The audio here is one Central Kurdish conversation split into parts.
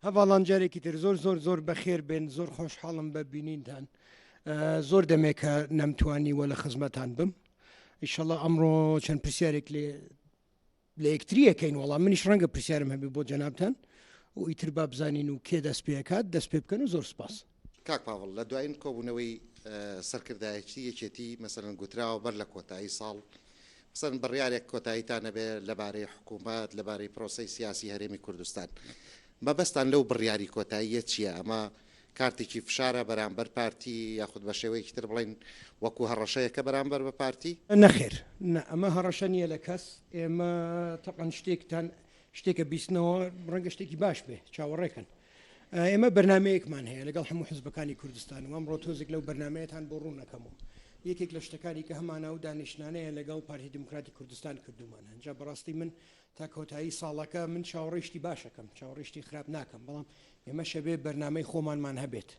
هەواڵان جارێکی تر زۆر زۆر زۆر بەخێر بێن زۆر خۆشحاڵم بە بینینتان زۆر دەمێکە نەمتوانی وە لە خزمەتان بم ئیشەڵە ئەمڕۆ چەند پرسیارێک لە یەکتریەکەین وەڵام منیش ڕەنگە پرسیارم هەبێ بۆ جەنابتان و ئیتر با بزانین و کێ دەست پێکات دەست پێ بکەن و زۆر سپاس. کاک پاوڵ لە دوایین کۆبوونەوەی سەرکردایەتی یەکێتی مەسەرەن گوتراوە بەر لە کۆتایی ساڵ مەسەرەن بڕیارێک کۆتاییتانە بێ لەبارەی حکوومەت لەبارەی پرۆسەی سیاسی هەرێمی کوردستان مەبەستان لەو بڕیاری کۆتاییە چییە؟ ئەمە کارتێکی فشارە بەرامبەر پارتی یاخود بە شێوەیەکی تر بڵین وەکو هەڕەشەیەکە بەرامبەر بە پارتی؟ نەخێر ئەمە هەڕەشە نییە لە کەس ئێمە تەقەن شتێکە بیستنەوە ڕەنگە شتێکی باش بێ چاوەڕێکن. ئێمە بەرنمەیەکمان هەیە لەگەڵ هەموو حزبەکانی کوردستان و ئەمڕۆ تۆزێک لەو بەرنمەیەتان بۆ ڕوو نەکەمەوە. یەکێک لە شتەکانی کە هەمانە و دانیشتانەیە لەگەڵ پارتی دموکراتی کوردستان کردومان هەنجا بەڕاستی من تا کۆتایی ساڵەکە من چاوەڕێشتی باشەکەم چاوەڕێشتی خراپ ناکەم بەڵام ئێمە شەبێ بەرنمەی خۆمانمان هەبێت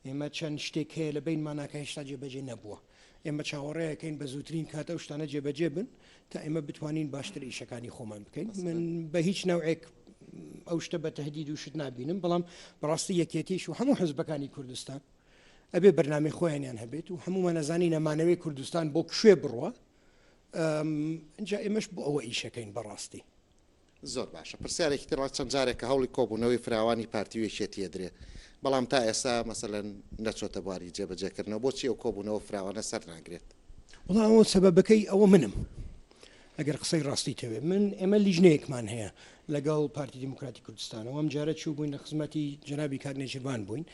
ئێمە چەند شتێک هەیە لە بینماناکە هێشتا جێبەجێ نەبووە ئێمە چاوەڕێیەکەین بە زووترین کاتە و شتانە جێبەجێ بن تا ئێمە بتوانین باشتر ئیشەکانی خۆمان بکەین من بە هیچ نەوعێک ئەو شتە بە تەهدید و شت نبینم بەڵام بەڕاستی یەکێتیش و هەموو حزبەکانی کوردستان ئەبێ بەرنامەی خۆیانیان هەبێت و هەمومان نەزانی نەمانەوەی کوردستان بۆ کوێ بڕوە اینجا ئێمەش بۆ ئەوە ئیشەکەین بەڕاستی. زۆر باشە پرسیارێکی تر چەند جارێکە هەوڵی کۆبوونەوەی فراوانی پارتی وێشێتیە درێ بەڵام تا ئێستا مەسەلەن نەچۆتە بواری جێبەجێکردنەوە بۆچی ئەو کۆبوونەوە فراوانە سەر ناگرێت؟ وڵام ئەوە سەبەبەکەی ئەوە منم ئەگەر قسەی ڕاستی تەوێ من ئێمە لیژنەیەکمان هەیە لەگەڵ پارتی دموکراتی کوردستانەوە ئەم جارە چوو بووین لە خزمەتی جەنابی کاکنێژیروان بووین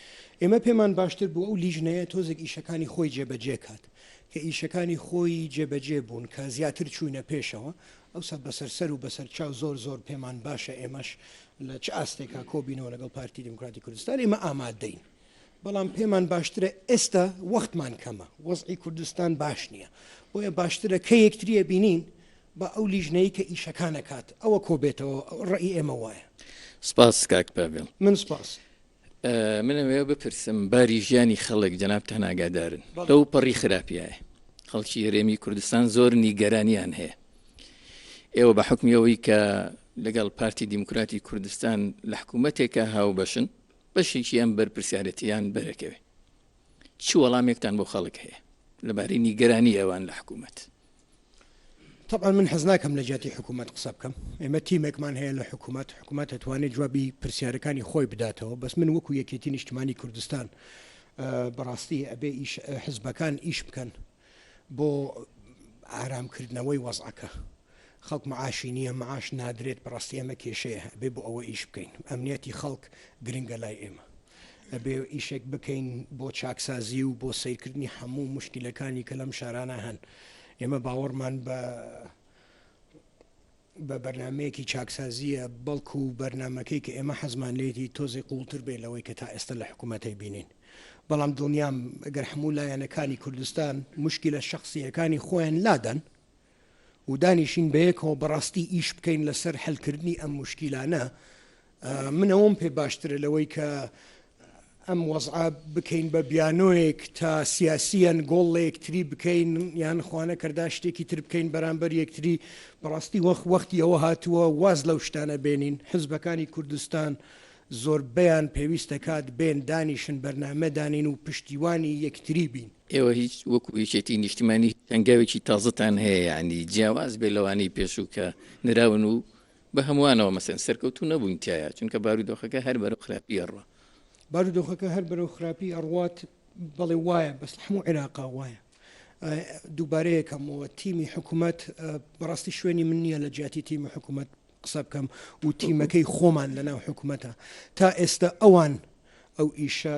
ئێمە پێمان باشتر بوو ئەو لیژنەیە تۆزێک ئیشەکانی خۆی جێبەجێ کات کە ئیشەکانی خۆی جێبەجێ بوون کە زیاتر چوونە پێشەوە ئەوسا بەسەرسەر و بەسەر چاو زۆر زۆر پێمان باشە ئێمەش لە چ ئاستێکا کۆبینەوە لەگەڵ پارتی دموکراتی کوردستان ئێمە ئامادەین بەڵام پێمان باشترە ئێستا وەختمان کەمە وەزعی کوردستان باش نییە بۆیە باشترە کە یەکتریە بینین بە ئەو لیژنەی کە ئیشەکانە کات ئەوە کۆبێتەوە ڕێی ئێمە وایە. سپاس کاک پاڤێڵ. من سپاس. منەوێ بپرسم باری ژیانی خەڵک جەنابتان ئاگادارن لەو پەڕی خراپیایە خەڵکی هەرێمی کوردستان زۆر نیگەرانیان هەیە ئێوە بە حکمیەوەی کە لەگەڵ پارتی دیموکراتی کوردستان لە حکوومەتێکە هاو بەشن بەشێکیان بەرپرسیارەتیان بەرەکەوێ چی وەڵامێکتان بۆ خەڵک هەیە لەبارەی نیگەرانی ئەوان لە حکوومەت؟ طبعا من حەز ناکەم لە جیاتی حکوومەت قسە بکەم ئێمە تیمێکمان هەیە لە حکوومەت دەتوانێت جوابی پرسیارەکانی خۆی بداتەوە بەس من وەکو یەکێتی نیشتمانی کوردستان بەڕاستی ئەبێ حزبەکان ئیش بکەن بۆ ئارامکردنەوەی وەزعەکە خەڵک معاشی نییە معاش نادرێت بەڕاستی ئەمە کێشەیە ئەبێ بۆ ئەوە ئیش بکەین ئەمنیەتی خەڵک گرنگە لای ئێمە ئەبێ ئیشێک بکەین بۆ چاکسازی و بۆ سیرکردنی هەموو مشکلەکانی کە لەم شارانە هەن ئێمە باوەڕمان بە بەرنمەیەکی چاکسازیە بەڵکو و بەرنمەکەی کە ئێمە حەزمان لێتی تۆزی قوڵتر بێ لەوەی کە تا ئێستا لە حکوومەتەی بینین بەڵام دڵنیام ئەگەر هەموو لایەنەکانی کوردستان مشکلە شخصیەکانی خۆیان لادەن و دانیشین بەیەکەوە بەڕاستی ئیش بکەین لەسەر هەلکردنی ئەم مشکیلانە منەوەم پێ باشترە لەوەی کە ئەم وەزعە بکەین بە بیانۆیەک تا سیاسیان گۆڵ لە یەکتری بکەین یان خوانە کەردا شتێکی تر بکەین بەرامبەر یەکتری بەڕاستی وەختی ئەوە هاتووە واز لەو شتانە بێنین حزبەکانی کوردستان زۆربەیان پێویستە کات بێن دانیشن بەرنامە دانین و پشتیوانی یەکتری بین. ئێوە هیچ وەکو یەکێتی نیشتیمانی هەنگاوێکی تازەتان هەیە ینی جیاواز بێ لەوانی پێشوو کە نراون و بە هەمووانەوە مەسەن سەرکەوتو نەبووین تایە چونکە بارودۆخەکە هەر بەرەو خراپی ئەڕوا بارودۆخەکە هەر بەرەو خراپی ئەڕوات بەڵێ وایە بەس هەموو عێراقا وایە دووبارەیەکەمەوە تیمی حکوومەت بەڕاستی شوێنی من نییە لە جیاتی تیمی حکوومەت قسە بکەم و تیمەکەی خۆمان لەناو حکوومەتە تا ئێستا ئەوان ئەو ئیشە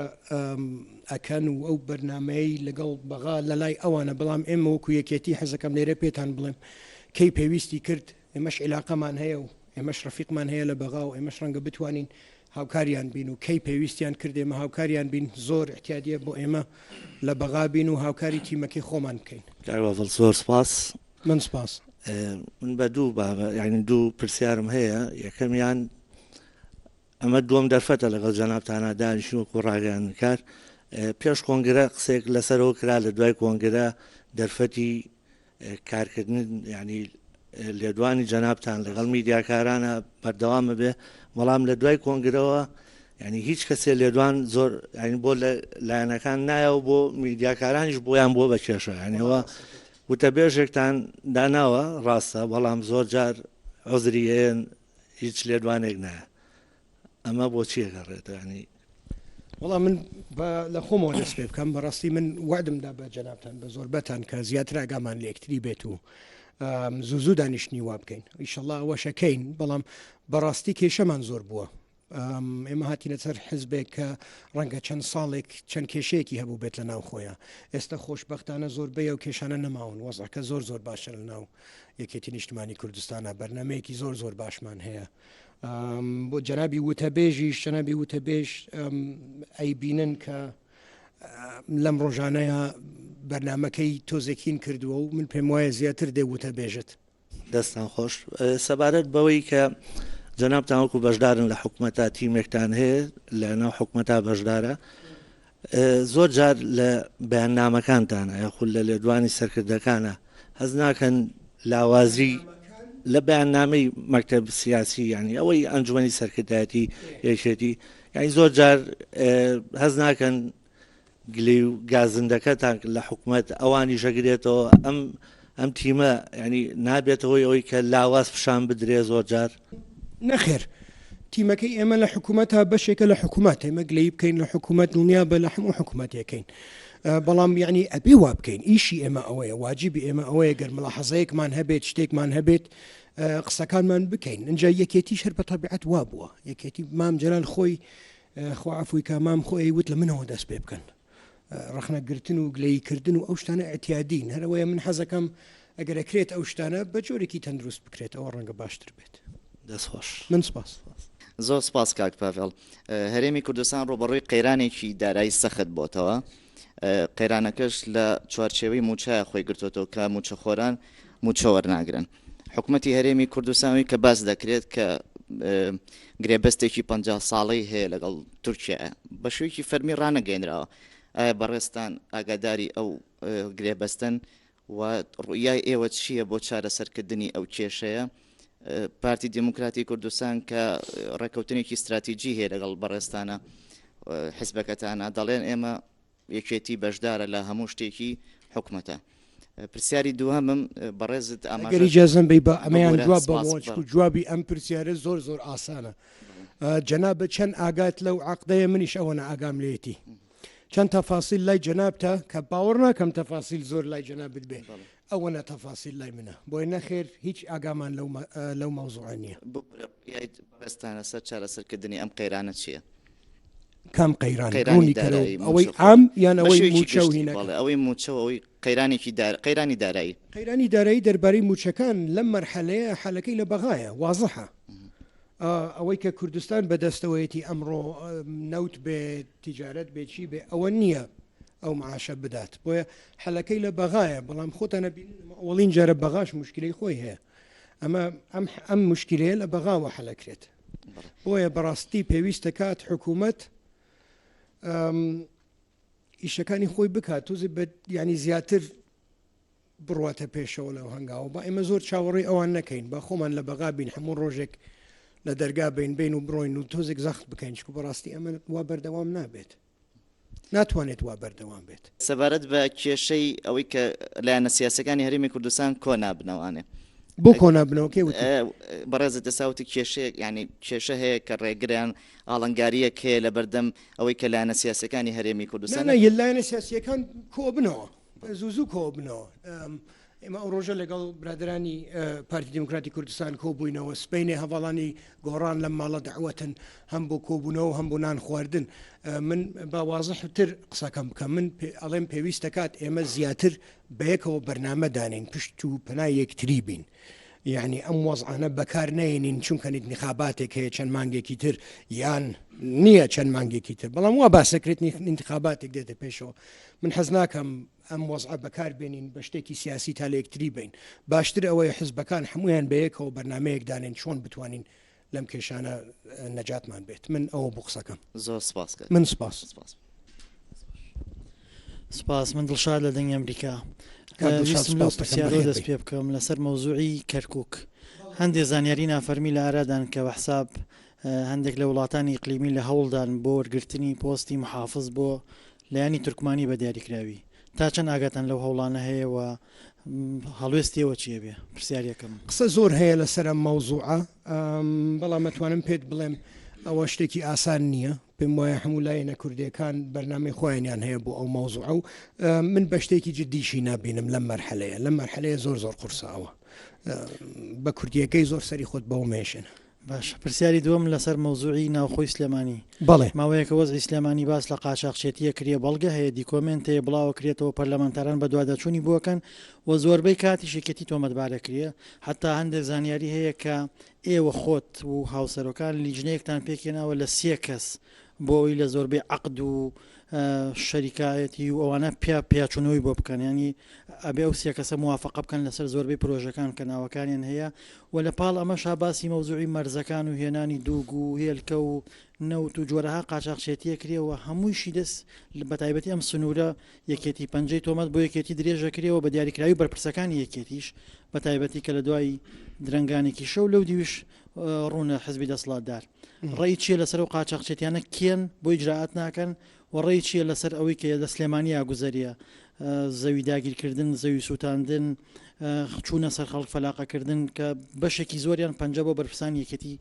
ئەکەن و ئەو بەرنمەی لەگەڵ بەغا لە لای ئەوانە بەڵام ئێمە وەکو یەکێتی حەزەکەم لێرە پێتان بڵێم کەی پێویستی کرد ئێمەش عیلاقەمان هەیە و ئێمەش ڕەفیقمان هەیە لە بەغا و ئێمەش ڕەنگە بتوانین هاوکاریان بین و کەی پێویستیان کرد ئێمە هاوکاریان بین زۆر احتیاجیە بۆ ئێمە لە بەغا بین و هاوکاری تیمەکەی خۆمان بکەین. زۆر سپاس. من سپاس. من بە یعنی دوو پرسیارم هەیە یەکەمیان ئەمە دووەم دەرفەتە لەگەڵ جەنابتانە دانیشتن وەکو ڕاگەیان کرد پێش کۆنگرە قسێک لەسەرەوە کرا لە دوای کۆنگرە دەرفەتی کارکردن ینی لێدوانی جەنابتان لەگەڵ میدیاکارانە بەردەوامە بێ بەڵام لە دوای کۆنگرەوە ینی هیچ کەسێ لێدوان زۆر ینی بۆ لایەنەکان نایە و بۆ میدیاکارانیش بۆیان بۆ بە کێشە ینیەوە وتەبێژێکتان داناوە ڕاستە بەڵام زۆر جار عوزریەن هیچ لێدوانێک نایە ئەمە بۆچی ئەگەڕێتە ینی وەڵام من لە خۆمەوە دەست پێ بکەم بەڕاستی من وعدمدا بە جەنابتان بە زۆربەتان کە زیاتر ئاگامان لە یەکتری بێت و زوو دانیشتنی وا بکەین ئیشەڵڵا ئەوەشەکەین بەڵام بەڕاستی کێشەمان زۆر بووە ئێمە هاتیینە سەر حزبێک کە ڕەنگە چەند ساڵێک چەند کێشەیەکی هەبوو بێت لە ناو خۆیان ئێستا خۆشببختانە زۆر بێ و کێشانە نەماون وەزەکە زۆر زۆر باشە لە ناو یەکێتی نیشتمانی کوردستانە بەرنمەیەکی زۆر زۆر باشمان هەیە بۆ جەنابی وتەبێژیش جەنابی وتەبێژ ئەی بینن کە لەم ڕۆژانەیە بەرنمەکەی تۆزێکین کردووە و من پێم وایە زیاتر دێ وتەبێژت دەستان خۆش سەبارەت بەوەی کە جەنابتان وەکو بەشدارن لە حکوومەتە تیمێکتان هەیە لە ناو حکوومەتە بەشدارە زۆر جار لە بەیاننامەکانتانە یاخود لە لێدوانی سەرکردەکانە هەز ناکەن لاوازی لە بەیاننامەی مەکتەب سیاسی ینی ئەوەی ئەنجومەنی سەرکردایەتی یەکێتی یانی زۆر جار هەز ناکەن گلەی و گازندەکەتان لە حکوومەت ئەوانی ژەگرێتەوە ئەم تیمە ینی نابێتەوەی ئەوەی کە لاواز پیشان بدرێ زۆر جار نەخێر تیمەکەی ئێمە لە حکوومەتە بەشێکە لە حکوومەت ئێمە گلەی بکەین لە حکوومەت دڵنیا بە لە هەموو حکوومەتەکەین بەڵام یعنی ئەبێ وا بکەین ئیشی ئێمە ئەوەیە واجبی ئێمە ئەوەیە گەر ملاحەزەیەکمان هەبێت شتێکمان هەبێت قسەکانمان بکەین اینجا یەکێتی شەر بە تەبیعەت وا بووە یەکێتی مام جەلال خۆی خوعفوی کە مام خۆی وت لە منەوە دەست پێ بکەن ڕخنەگرتن و گلەیکردن و ئەو شتانە ئەتیادین هەرەوەیە من حەزەکەم ئەگەر ئەکرێت ئەو شتانە بە جۆرێکی تەندروست بکرێت ئەوە ڕەنگە باشتر بێت دەستخۆش من سپاس زۆر سپاس کاک پاڤێڵ هەرێمی کوردستان ڕۆبەڕووی قەیرانێکی دارایی سەخت بۆتەوە قەیرانەکەش لە چوارچێوەی موچایە خۆی گرتوتەوە کە موچەخۆران موچە وەرناگرن حکوومەتی هەرێمی کوردستانی کە باس دەکرێت کە گرێبەستێکی 50 ساڵەی هەیە لەگەڵ تورکیا بە شوێکی فەرمی ڕانەگەێنراوە ئایا بەڕێستان ئاگاداری ئەو گرێبەستن و ڕوویای ئێوە چییە بۆ چارەسەرکردنی ئەو کێشەیە پارتی دموکراتی کوردستان کە ڕێکەوتنێکی استراتیجی هەیە لەگەڵ بەڕێستانە حزبەکەتانە دەڵێن ئێمە یەکێتی بەشدارە لە هەموو شتێکی حکوومەتە پرسیاری دووهەمم بەڕێزت ئەمەگەری جازم بی بە ئەمەیان جواب بە جوابی ئەم پرسیارە زۆر زۆر ئاسانە جەنابە چەند ئاگات لەو عەقدەیە منیش ئەوەنە ئاگام لێتی چەند تەفاسیل لای جەنابتە کە باوەڕ ناکەم تەفاسیل زۆر لای جەنابت بێ ئەوەنە تەفاسیل لای منە بۆی نەخێر هیچ ئاگامان لەو مەوزوعە نییە بەستانە سەر چارەسەرکردنی ئەم قەیرانە چییە کام قەیران ئەوەی ئام یان ئەوەی موچە و ئەوەی موچە ئەوەی قەیرانی دارایی قەیرانی دارایی دەربارەی موچەکان لەم مەرحەلەیە حەلەکەی لە بەغایە وازەحە ئەوەی کە کوردستان بەدەستەوەیەتی ئەمڕۆ نەوت بێت تیجارەت بێت چی بێ ئەوە نییە ئەو معاشە بدات بۆیە حەلەکەی لە بەغایە بەڵام خۆتانە ئەوڵین جارە بەغاش مشکلەی خۆی هەیە ئەم مشکلەیە لە بەغاوە حەلەکرێت بۆیە بەڕاستی پێویستە کات حکوومەت ئیشەکانی خۆی بکات توزی بە ینی زیاتر بڕواتە پێشەوە لەو هەنگاوە بە ئێمە زۆر چاوەڕێی ئەوان نەکەین بە خۆمان لە بەغا بین هەموو ڕۆژێک لە دەرگا بین و بڕۆین و تۆزێک زەخت بکەین چکو بەڕاستی ئەمە وا بەردەوام نابێت ناتوانێت وا بەردەوام بێت سەبارەت بە کێشەی ئەوەی کە لایەنە سیاسەکانی هەرێمی کوردستان کۆ نابنەوانێ بۆ کۆ نابنەوەکێ بەڕێزت دەساوتی کێشەیە ینی کێشە هەیە کە ڕێگریان ئاڵنگاریەک هەیە لەبەردەم ئەوەی کە لایەنە سیاسەکانی هەرێمی کوردستان لایەنە سیاسیەکان کۆ بنەوە زوو کۆ بنەوە ئێمە ئەو ڕۆژە لەگەڵ برادرانی پارتی دموکراتی کوردستان کۆبووینەوە سپینێ هەواڵانی گۆڕان لە ماڵە دەعوەتن هەم بۆ کۆبوونەوە هەم بۆ نان خواردن من باوازەحتر قسەکەم بکەم من ئەڵێم پێویست دەکات ئێمە زیاتر بەیەکەوە بەرنامە دانین پشت و پەنای یەکتری بین یعنی ئەم وەزعانە بەکار نێنین چونکە انتخاباتێک هەیە چەند مانگێکی تر یان نییە چەند مانگێکی تر بەڵام وا باسەکرێت انتخاباتێک دێتە پێشەوە من حەز ناکەم ئەم وەزعە بەکار بێنین بە شتێکی سیاسی تا لە یەکتری بین باشتر ئەوەیە حزبەکان هەمویان بەیەکەوە بەرنمەیەک دانین چۆن بتوانین لەم کێشانە نەجاتمان بێت من ئەوە بۆ قسەکەم زۆر سپاس من سپاس سپاس من دڵشاد لە دەنگی ئەمریکا پرسیارۆ دەست پێ بکەم لەسەر مەوزوعی کەرکووک هەندێک زانیاری نافەرمی لە ئارادان کە بە حساب هەندێک لە وڵاتانی ئیقلیمی لە هەوڵدان بۆ وەرگرتنی پۆستی محافظ بۆ لایانی تورکمانی بە دیاریکراوی تا چەند ئاگاتان لەو هەوڵانە هەیە و هەڵوێستیەوە چیە بێ پرسیارەکەم قسە زۆر هەیە لەسەر ئەم مەوزوعە بەڵام مەتوانم پێت بڵێم ئەوە شتێکی ئاسان نییە پێم وایە هەموو لایەنە کوردیەکان بەرنامەی خۆیانیان هەیە بۆ ئەو مەوزوعە و من بە شتێکی جددیشی نابینم لەم مەرحەلەیە لەم مەرحەلەیە زۆر قورساوە بە کوردیەکەی زۆر سەری خۆت بەو مێشن باش پرسیاری دووەم لەسەر مەوزوعی ناوخۆی سلێمانی بەڵێ ماوەیەکە وەزعی سلێمانی باس لە قاچاقچێتیە کرێ بەڵگە هەیە دیکۆمنتەیە بڵاوە کرێتەوە پەرلەمانتاران بە دووادەچوونی بووەکەن و زۆربەی کاتی شێکەتی تۆمەتبارە کرێ حتا هەندێک زانیاری هەیە کە ئێوە خۆت و هاوسەرۆکان لیژنەیەکتان پێکێناوە لە 3 کەس بۆ ئەوی لە زۆربەی عقد و شەریکایەتی و ئەوانە پیاچوونەوەی بۆ بکەن ینی ئەبێ ئەو 3 کەسە موافقە بکەن لەسەر زۆربەی پرۆژەکان کە ناوەکانیان هەیە و لە پاڵ ئەمەش باسی مەوزوعی مەرزەکان و هێنانی دووگ و هێلکە و نەوت و جۆرەها قاچاقچێتیە کرێەوە هەموویشی دەست بە تایبەتی ئەم سنوورە یەکێتی پەنجەی تۆمەت بۆ یەکێتی درێژە کرێەوە بە دیاریکراوی بەرپرسەکانی یەکێتیش بە تایبەتی کە لە دوای درنگانێکی شەو لەو دیویش ڕوونە حزبی دەسڵاتدار ڕێی چیە لەسەر و قاچاقچێتیانە کێن بۆ ئیجراعات ناکەن و ڕێی چیە لەسەر ئەوەی کە دە سلێمانی ئاگوزەریە زەوی داگیرکردن زەوی سووتاندن چوونە سەر خەڵک فەلاقەکردن کە بەشێکی زۆریان پەنجە بۆ بەرپرسان یەکێتی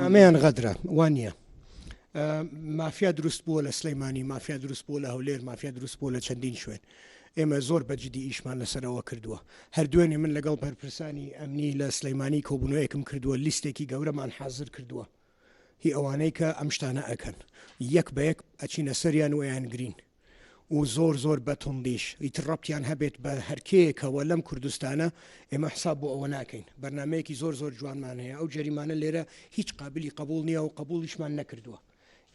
ئەمەیان غەدرە وانە مافیا دروست بووە لە سلەیمانی مافیا دروست بووە لە هەولێر مافیا دروست بووە لە چەندین شوێن ئێمە زۆر بەجددی ئیشمان لەسەرەوە کردووە هەردوێنێ من لەگەڵ بەرپرسانی ئەمنی لە سلەیمانی کۆبوونەوەیەکم کردووە لیستێکی گەورەمان حازر کردووە هی ئەوانەی کە ئەم شتانە ئەکەن یەک بە یەک ئەچینە سەریان ویان گرین و زۆر بەتوندیش ئیتر ڕەبتیان هەبێت بە هەرکەیەکەوە لەم کوردستانە ئێمە حساب بۆ ئەوە ناکەین بەرنمەیەکی زۆر جوانمان هەیە ئەو جەریمانە لێرە هیچ قابلی قبول نییە و قبولیشمان نەکردووە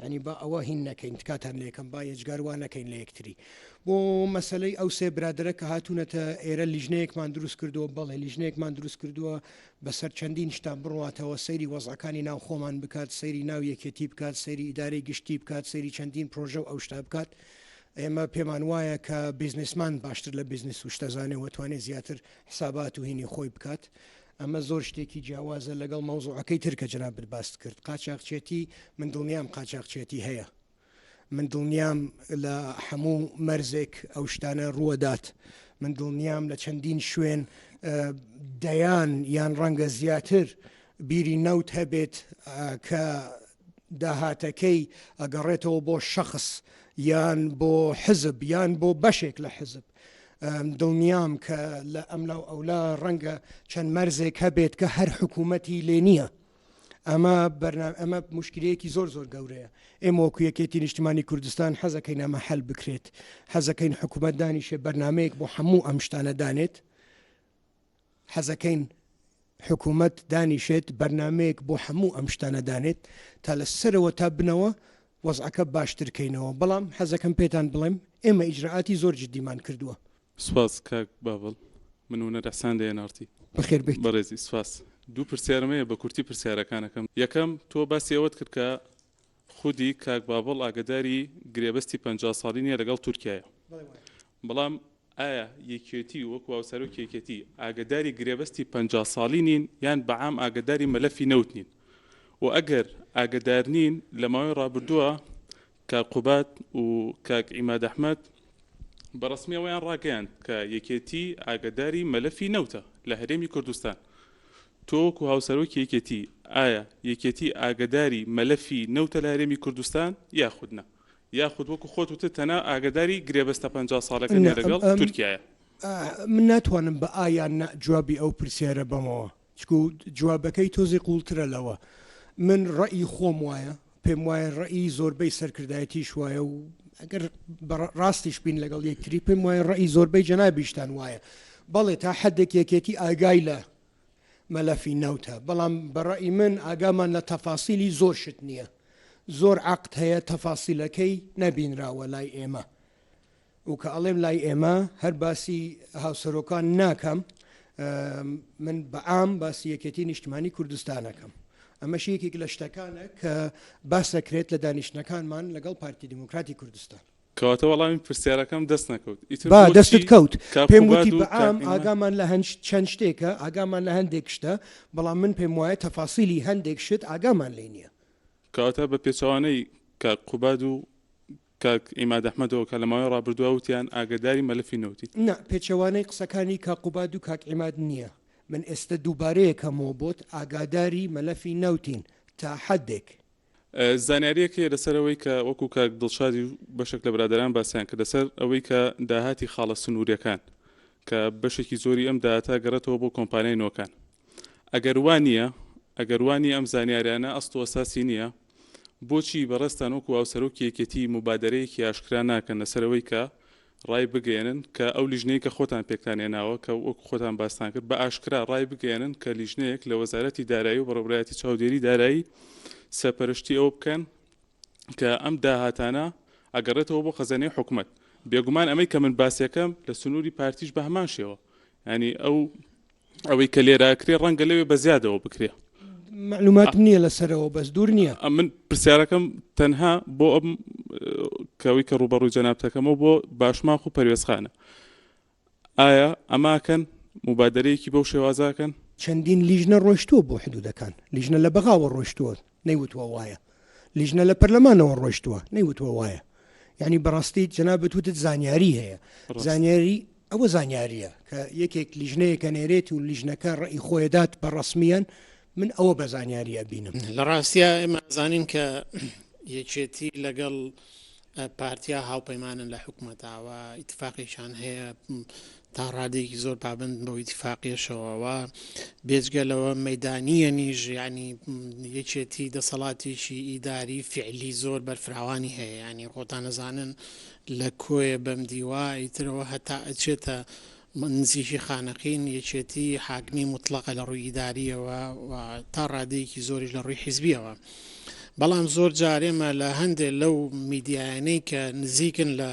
ینی با ئەوە هین نەکەین کاتان لێکم با یەجگاروان نەکەین لە یەکتری بۆ مەسلەی ئەو سێ برادرە کە هاتوونەتە ئێرە لیژنەیەکمان دروست کردووە بەڵێ لیژنەیەکمان دروست کردووە بەسەر چەندین شتان بڕاتەوە سەیری وەزعەکانی ناو خۆمان بکات سەیری ناو یەکێتی بکات سەیری ئیدارەی گشتی بکات سەیری چەندین پرۆژە و ئەو شتا بکات ئێمە پێمان وایە کە بیزنسمان باشتر لە بیزنس و شتەزانێ وتوانێت زیاتر حسابات و هینی خۆی بکات ئەمە زۆر شتێکی جیاوازە لەگەڵ مەوزوعەکەی ترکە جناب باست کرد قاچاقچێتی من دڵنیام قاچاقچێتی هەیە من دڵنیام لە هەموو مەرزێک ئەو شتانە ڕووەدات من دڵنیام لە چەندین شوێن دەیان یان ڕەنگە زیاتر بیری نەوت هەبێت کە داهاتەکەی ئەگەڕێتەوە بۆ شەخص یان بۆ حزب یان بۆ بەشێک لە حزب دڵنیام کە لە ئەملا و ئەولا ڕەنگە چەند مەرزێک هەبێت کە هەر حکوومەتی لێ نییە ئەمە مشکلەیەکی زۆر گەورەیە ئێمە وەکو یەکێتی نیشتیمانی کوردستان حەزەکەین ئەمە هەل بکرێت حەزەکەین حکوومەت دانیشێ بەرنمەیەک بۆ هەموو ئەم شتانە دانێت حەزەکەین حکوومەت دانیشێت بەرنمەیەک بۆ هەموو ئەم شتانە دانێت تا لە سەرەوە تا بنەوە وەزعەکە باشترکەینەوە بەڵام حەزەکەم پێتان بڵێم ئێمە ئیجراعاتی زۆر جددیمان کردووە سواس کاک بابڵ منونە دەحسان دێنارتی بەخێر بێت بەڕێزی سواس دوو پرسیارمەیە بە کورتی پرسیارەکانەکەم یەکەم تۆ باسی ئەوەت کرد کە خودی کاک بابڵ ئاگداری گرێبەستی 50 ساڵی نیە لەگەڵ تورکایە بەڵام ئایا یەکێتی وەکو هاوسەرۆکی یەکێتی ئاگداری گرێبەستی 50 ساڵی نین یان بەعام ئاگداری مەلەفی نەوت نین و ئەگەر ئاگدار نین لە ماوەی ڕابردووە کاک قوبات و کاک عیماد ئەحمەد بەڕسمی ئەویان ڕاگەیاند کە یەکێتی ئاگداری مەلەفی نەوتە لە هەرێمی کوردستان تۆ وەکو هاوسەرۆکی یەکێتی ئایا یەکێتی ئاگداری مەلەفی نەوتە لە هەرێمی کوردستان یاخودنا یاخود وەکو خۆت وتە تەنها ئاگداری گرێبەستە 50 ساڵەکە لەگەڵ تورکایە من ناتوانم بە ئایان جوابی ئەو پرسیارە بەمەوە چکو جوابەکەی تۆزی قوڵترە لەوە من ڕەئی خۆم وایە پێم وایە ڕەئی زۆربەی سەرکردایەتیش وایە و ئەگەر ڕاستیش بین لەگەڵ یەکتری پێم وایە ڕەئی زۆربەی جەنابیشتان وایە بەڵێ تا حدێک یەکێتی ئاگای لە مەلەفی نەوتە بەڵام بەڕەئی من ئاگامان لە تەفاسیلی زۆر شت نییە زۆر عقد هەیە تەفاسیلەکەی نەبینراوە لای ئێمە و کە ئەڵێم لای ئێمە هەر باسی هاوسەرۆکان ناکەم من بەعام باسی یەکێتی نیشتیمانی کوردستانەکەم ئەمەش یەکێک لە شتەکانە کە باسەکرێت لە دانیشتەکانمان لەگەڵ پارتی دیموکراتی کوردستان کەواتە وەڵامی پرسیارەکەم دەست نەکەوت دەستت کەوت پێم وتی بەعام ئاگامان لە چەند شتێکە ئاگامان لە هەندێک شتە بەڵام من پێم وایە تەفاسیلی هەندێک شت ئاگامان لێ نییە کەواتە بە پێچەوانەی کاک قوباد و کاک ئیماد ئەحمەدەوە کە لە ماوەی ڕابردووە وتیان ئاگداری مەلەفی نەوتی نا پێچەوانەی قسەکانی کاقوباد و کاک ئیماد نییە من ئێستا دووبارەیەکەمەوە بۆت ئاگاداری مەلەفی نەوتین تا حدێک زانیاریەکە لەسەر ئەوەی کە وەکو کاک دڵشادی و بەشێک لە برادران باسییان کە لەسەر ئەوەی کە داهاتی خاڵە سنووریەکان کە بەشێکی زۆری ئەم داهاتە گەڕێتەوە بۆ کۆمپانیای نۆکان ئەگەر وانی ئەم زانیاریانە ئەست و ئەساسی نییە بۆچی بەڕێستان وەکو هاوسەرۆکی یەکێتی مبادرەیەکی ئاشکرا ناکەن لەسەرەوەی کە ڕای بگەێنن کە ئەو لیژنەیە کە خۆتان پێکتانێناوە کە وەکو خۆتان باستان کرد بە ئاشکرا ڕای بگەێنن کە لیژنەیەک لە وەزارەتی دارایی و بەڕێوەبرایەتی چاودێری دارایی سەرپەرشتی ئەوە بکەن کە ئەم داهاتانە ئەگەڕێتەوە بۆ خەزانەی حکوومەت بێگومان ئەمەی کە من باسیەکەم لە سنووری پارتیش بە هەمان شێوە ینی ئەوەی کە لێراکرێ ڕەنگە لەوێ بە زیادەوە بکرێ معلوماتم نییە لەسەرەوە بەس دوور نییە من پرسیارەکەم تەنها بۆ ئەم کەوەی کە ڕوبەڕووی جەنابتەکەمەوە بۆ باشماخ و پەروێزخانە ئایا ئەماکەن مبادرەیەکی بەو شێوازاکەن چەندین لیژنە ڕۆیشتووە بۆ حدودەکان لیژنە لە بەغاوە ڕۆیشتووە نەیوتوە وایە لیژنە لە پەرلەمانەوە ڕۆیشتووە نەیوتوە وایە یعنی بەڕاستی جەنابەت وتت زانیاری هەیە زانیاری ئەوە زانیاریە کە یەکێک لیژنەیەکە نێرێت و لیژنەکە ڕێی خۆیدات بە ڕسمیان من ئەوە بە زانیاریە بینم لە ڕاستیە ئێمە زانین کە یەکێتی لەگەڵ پارتیا هاوپەیمانن لە حکوومەتاوە ئیتفاقیشان هەیە تا ڕادێکی زۆر پابند بەو ئیتفاقیەشەوەوە بێجگەلەوە مەدانیە نیژ ینی یەکێتی دەسەڵاتێکی ئیداری فعلی زۆر بەرفراوانی هەیە ینی خۆتان نەزانن لە کۆیە بەم دیوە ئیترەوە هەتا ئەچێتە نزیکی خانەقین یەکێتی حاکمی مطلقە لە ڕووی ئیداریەوە تا ڕادەیەکی زۆریش لە ڕووی حیزبیەوە بەڵام زۆر جارێمە لە هەندێک لەو میدیایانەی کە نزیکن لە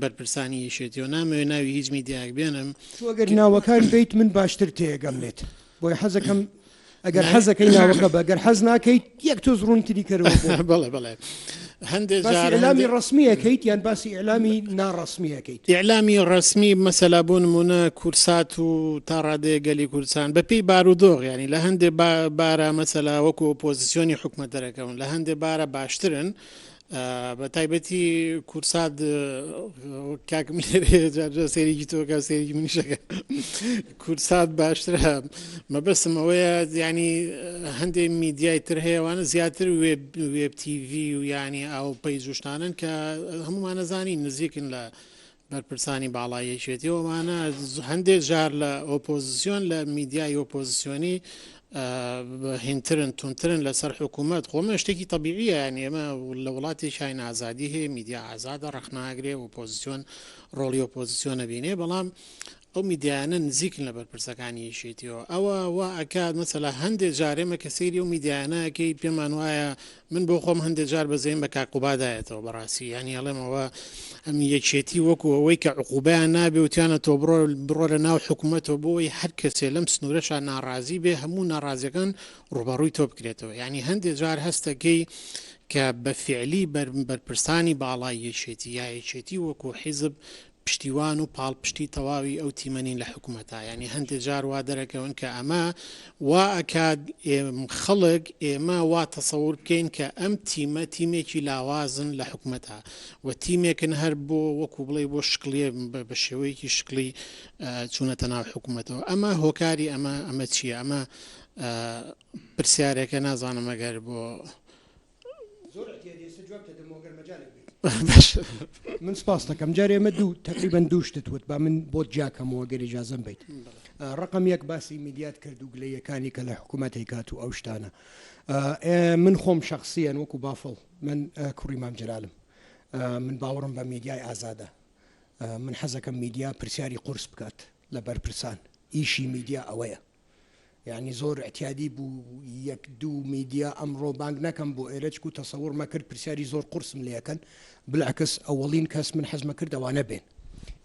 بەرپرسانی یەکێتیەوە نامەوێت ناوی هیچ میدیاک بێنم ئەگەر ناوەکان بیت من باشتر تێگەمێت بۆی حەزەکەم ئەگەر حەزەکەی ناوەکە بەگەر حەز ناکەیت یەک تۆز ڕوونتری کەرەوە بەڵێ بەڵێ هەندێک ئیعلامی ڕسمیەکەیت یان باسی ئیعلامی ناڕسمیەکەیت ئیعلامی ڕسمی مەسەلا بۆ نمونە کورسات و تا ڕادەیە گەلی کوردستان بەپێی بارودۆغ ینی لە هەندێک بارە مەسەلا وەکو ئۆپۆزیسیۆنی حکومەت دەرەکەون لە هەندێک بارە باشترن بە تایبەتی کورسات کاکم لێرە سێریکی تۆکە سێریکی منیشەکە کورسات باشترە مەبەستم ئەوەیە ینی هەندێک میدیای تر هەیەوانە زیاتر وێب تیڤ و ینی ئەو پەیجوشتانن کە هەمومان نەزانی نزیکن لە بەرپرسانی باڵایەکێتیەوەمانە هەندێک جار لە ئۆپۆزیسیۆن لە میدیای ئۆپۆزیسیۆنی هینترن تونترن لەسەر حکوومەت خۆمە شتێکی طبیعیە ینی ئێمە لە وڵاتی شاین ئازادی هەیە میدیا ئازادە ڕەخناگرێ ئۆپۆزیسیۆن ڕۆڵی ئۆپۆزیسیۆنە بینێ بەڵام ئەو میدیانە نزیکن لە بەرپرسەکانی یەکێتیەوە ئەوە وا ئەکات مەسەلا هەندێک جارێمە کە سەیری و میدیانەکەی پێمان وایە من بۆ خۆم هەندێک جار بەزەیم بە کاقوبادایەتەوە بەڕاستی ینی ئەڵێمەوە ئەم یەکێتی وەکو ئەوەی کە عقوبیان نابێ وتیانە تۆ بڕۆ لە ناو حکوومەتەوە بۆی هەر کەسێ لەم سنوورەشان ناڕازی بێ هەموو ناڕازیەکان ڕوبەڕووی تۆ بکرێتەوە ینی هەندێک جار هەستەکەی کە بە فعلی بەرپرسانی باڵای یەکێتی یا یەکێتی وەکو حیزب پشتیوان و پاڵپشتی تەواوی ئەو تیمەنین لە حکوومەتە ینی هەندێک جار وا دەرەکەون کە ئەمە وا ئەکات خەڵک ئێمە وا تەسەور بکەین کە ئەم تیمە تیمێکی لاوازن لە حکوومەتە و تیمێکن هەر بۆ وەکو بڵێ بۆ شکلیە بە شێوەیەکی شکلی چوونەتە ناو حکوومەتەوە ئەمە هۆکاری ئەمە چییە ئەمە پرسیارێکە نازانم ئەگەر بۆ من سپاس دەکەم جارێ ئێمە تقریبان دووشتت وت با من بۆ جاکەمەوە گەر ئیجازەم بیت ڕقم یەک باسی میدیات کرد و گلەیەکانی کە لە حکوومەتی کات و ئەو شتانە من خۆم شخصیان وەکو بافڵ من کوڕی مام جەلالم من باوەڕم بە میدیای ئازادە من حەزەکەم میدیا پرسیاری قورس بکات لە بەرپرسان ئیشی میدیا ئەوەیە یعنی زۆر احتیادی بوو یەک دوو میدیا ئەمڕۆ بانگ نەکەم بۆ ئێرەچک و تەسەور مەکرد پرسیاری زۆر قورسم لێەکەن بلعکس ئەوەڵین کەس من حەزمە کرد ئەوانە بێن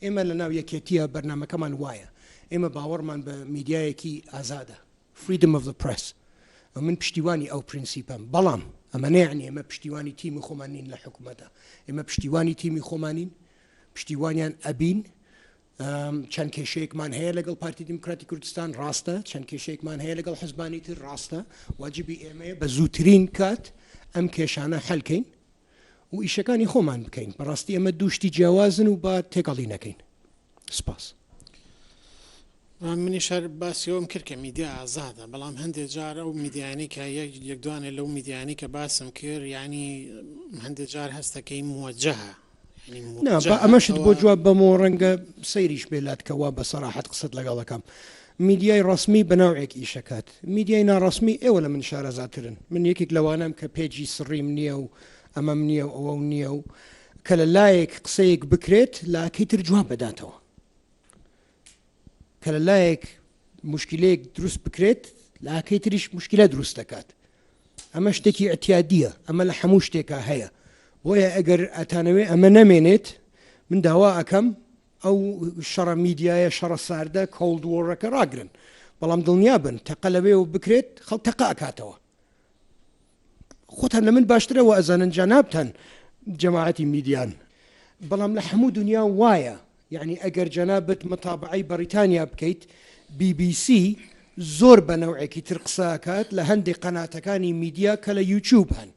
ئێمە لە ناو یەکێتیە بەرنامەکەمان وایە ئێمە باوەڕمان بە میدیایەکی ئازادە freedom of the press من پشتیوانی ئەو پرینسیپم بەڵام ئەمە نەیعنی ئێمە پشتیوانی تیمی خۆمانین لە حکوومەتە ئێمە پشتیوانی تیمی خۆمانین پشتیوانیان ئەبین چەند کێشەیەکمان هەیە لەگەڵ پارتی دیموکراتی کوردستان ڕاستە چەند کێشەیەکمان هەیە لەگەڵ حزبانی تر ڕاستە واجبی ئێمەیە بە زووترین کات ئەم کێشانە حەلکەین و ئیشەکانی خۆمان بکەین بەڕاستی ئەمە دووشتی جیاوازن و با تێکەڵی نەکەین. سپاس. منی شار باسیەوەم کرد کە میدیا ئازادە بەڵام هەندێک جار ئەو میدیانی کە یەک دوانێت لەو میدیانی کە باسم کرد ینی هەندێک جار هەستەکەی موجهە ئەمەشت بۆ جواب بەمەوە ڕەنگە سەیریش بێلاتکەوا بە سەراحەت قسەت لەگەڵەکەم. میدیای ڕسمی بەناوێک ئیشەکات میدیای ناڕسمی ئێوە لە من شارەزاترن من یەکێک لەوانم کە پێجی سڕیم نییە و ئەمەم نییە و ئەوە نییە و کە لە لایەک قسەیەک بکرێت لاکەی تر جواب بەداتەوە کە لە لایەک مشکلەیەک دروست بکرێت لاکەی تریش مشکلە دروست دەکات ئەمە شتێکی ئەتیادیە ئەمە لە هەموو شتێکە هەیە بۆیە ئەگەر ئەتانەوێ ئەمە نەمێنێت من داوا ئەەکەم ئەو شەڕە میدیایە شەڕە ساردە کۆڵدوۆڕەکە ڕاگرن بەڵام دڵنیا بن تەقە لەوێ و بکرێت خەڵک تەقە ئەکاتەوە خۆتان لە من باشترەوە ئەزانن جانابتان جەماعەتی میدیان بەڵام لە هەموو دنیا وایە یعنی ئەگەر جەنابەت مەتابعەی بەریتانیا بکەیت BBC زۆر بە نەوعێکی تر قسەکات لە هەندێک قەناتەکانی میدیا کە لە یوتیوب هەن